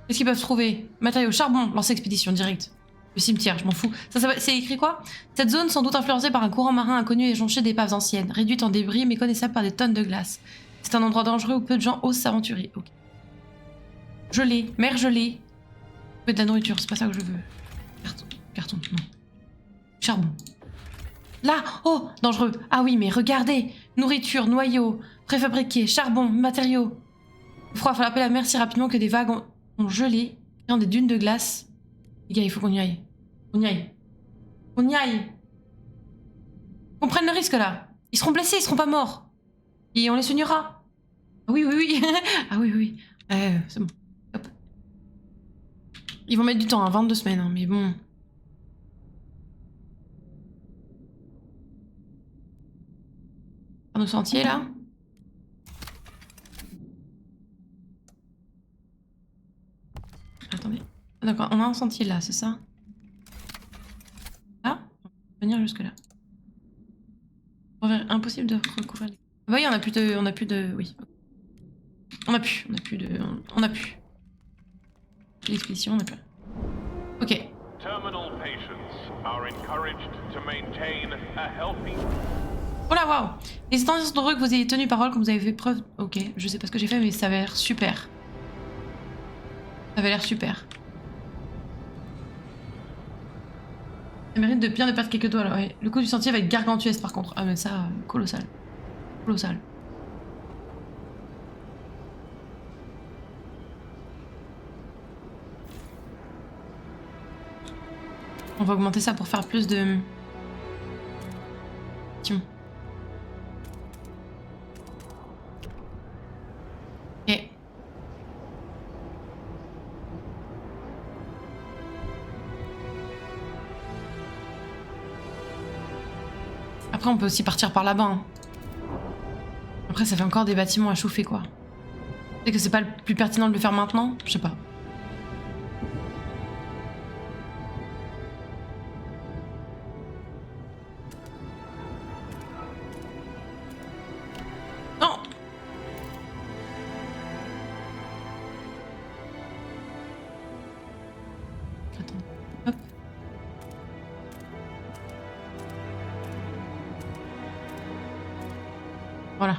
Qu'est-ce qu'ils peuvent trouver? Matériaux, charbon, lancer expédition, direct. Le cimetière, je m'en fous. C'est écrit quoi? Cette zone, sans doute influencée par un courant marin inconnu et jonchée d'épaves anciennes, réduite en débris, méconnaissable par des tonnes de glace. C'est un endroit dangereux où peu de gens osent s'aventurer. Ok. gelée, mer gelée. Je veux de la nourriture, c'est pas ça que je veux. Carton, non. Charbon. Là, oh, dangereux. Ah oui, mais regardez. Nourriture, noyaux, préfabriqués, charbon, matériaux. Il faudra frapper la mer si rapidement que des vagues ont gelé, créant des dunes de glace. Les gars, il faut qu'on y aille. On y aille. On y aille. On prenne le risque là. Ils seront blessés, ils seront pas morts. Et on les soignera. Ah oui, oui, oui. Ah oui, oui. C'est bon. Hop. Ils vont mettre du temps, hein, 22 semaines, hein, mais bon. Nos sentiers là. Attendez. D'accord, on a un sentier là, c'est ça? Ah, on va venir jusque là. Impossible de recouvrir les... Ah bah oui, on a plus de... Oui. On a plus l'expédition, on a plus. Ok. Terminal patients are encouraged to maintain a healthy... Oh là, waouh! Les instances heureux que vous ayez tenu parole, que vous avez fait preuve... Ok, je sais pas ce que j'ai fait, mais ça avait l'air super. Ça avait l'air super. Ça mérite de bien de perdre quelques doigts là, ouais. Le coup du sentier va être gargantuesque par contre. Ah mais ça, colossal. Colossal. On va augmenter ça pour faire plus de... Tiens. Ok. Après, on peut aussi partir par là-bas. Hein. Après, ça fait encore des bâtiments à chauffer, quoi. C'est que c'est pas le plus pertinent de le faire maintenant? Je sais pas. Non! Attends. Hop. Voilà.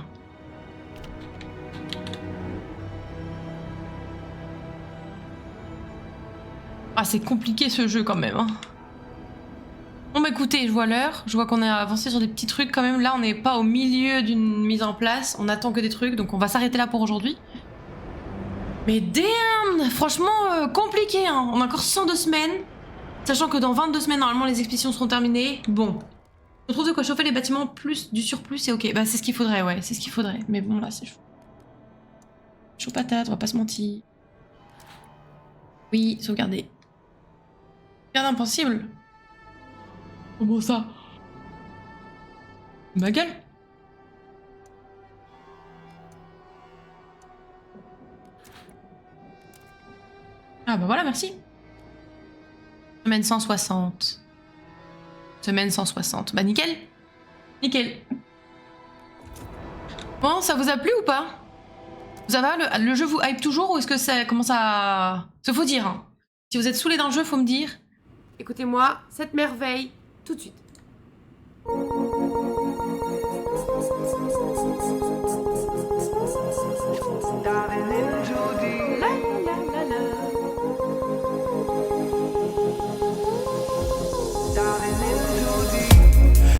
Ah, c'est compliqué ce jeu quand même. Hein. Bon bah écoutez, je vois l'heure. Je vois qu'on a avancé sur des petits trucs quand même. Là, on n'est pas au milieu d'une mise en place. On attend que des trucs, donc on va s'arrêter là pour aujourd'hui. Mais damn! Franchement, compliqué. Hein. On a encore 102 semaines. Sachant que dans 22 semaines, normalement, les expéditions seront terminées. Bon. On trouve de quoi chauffer les bâtiments, plus du surplus, c'est ok. Bah c'est ce qu'il faudrait, ouais, c'est ce qu'il faudrait. Mais bon, là, c'est chaud. Chaud patate, on va pas se mentir. Oui, sauvegarder. Garde impossible. Comment ça? Ma gueule. Ah bah voilà, merci. Semaine 160. Semaine 160. Bah nickel. Nickel. Bon, ça vous a plu ou pas? Ça va, le jeu vous hype toujours ou est-ce que ça commence à... Ça faut dire. Hein. Si vous êtes saoulé dans le jeu, faut me dire. Écoutez-moi, cette merveille, tout de suite.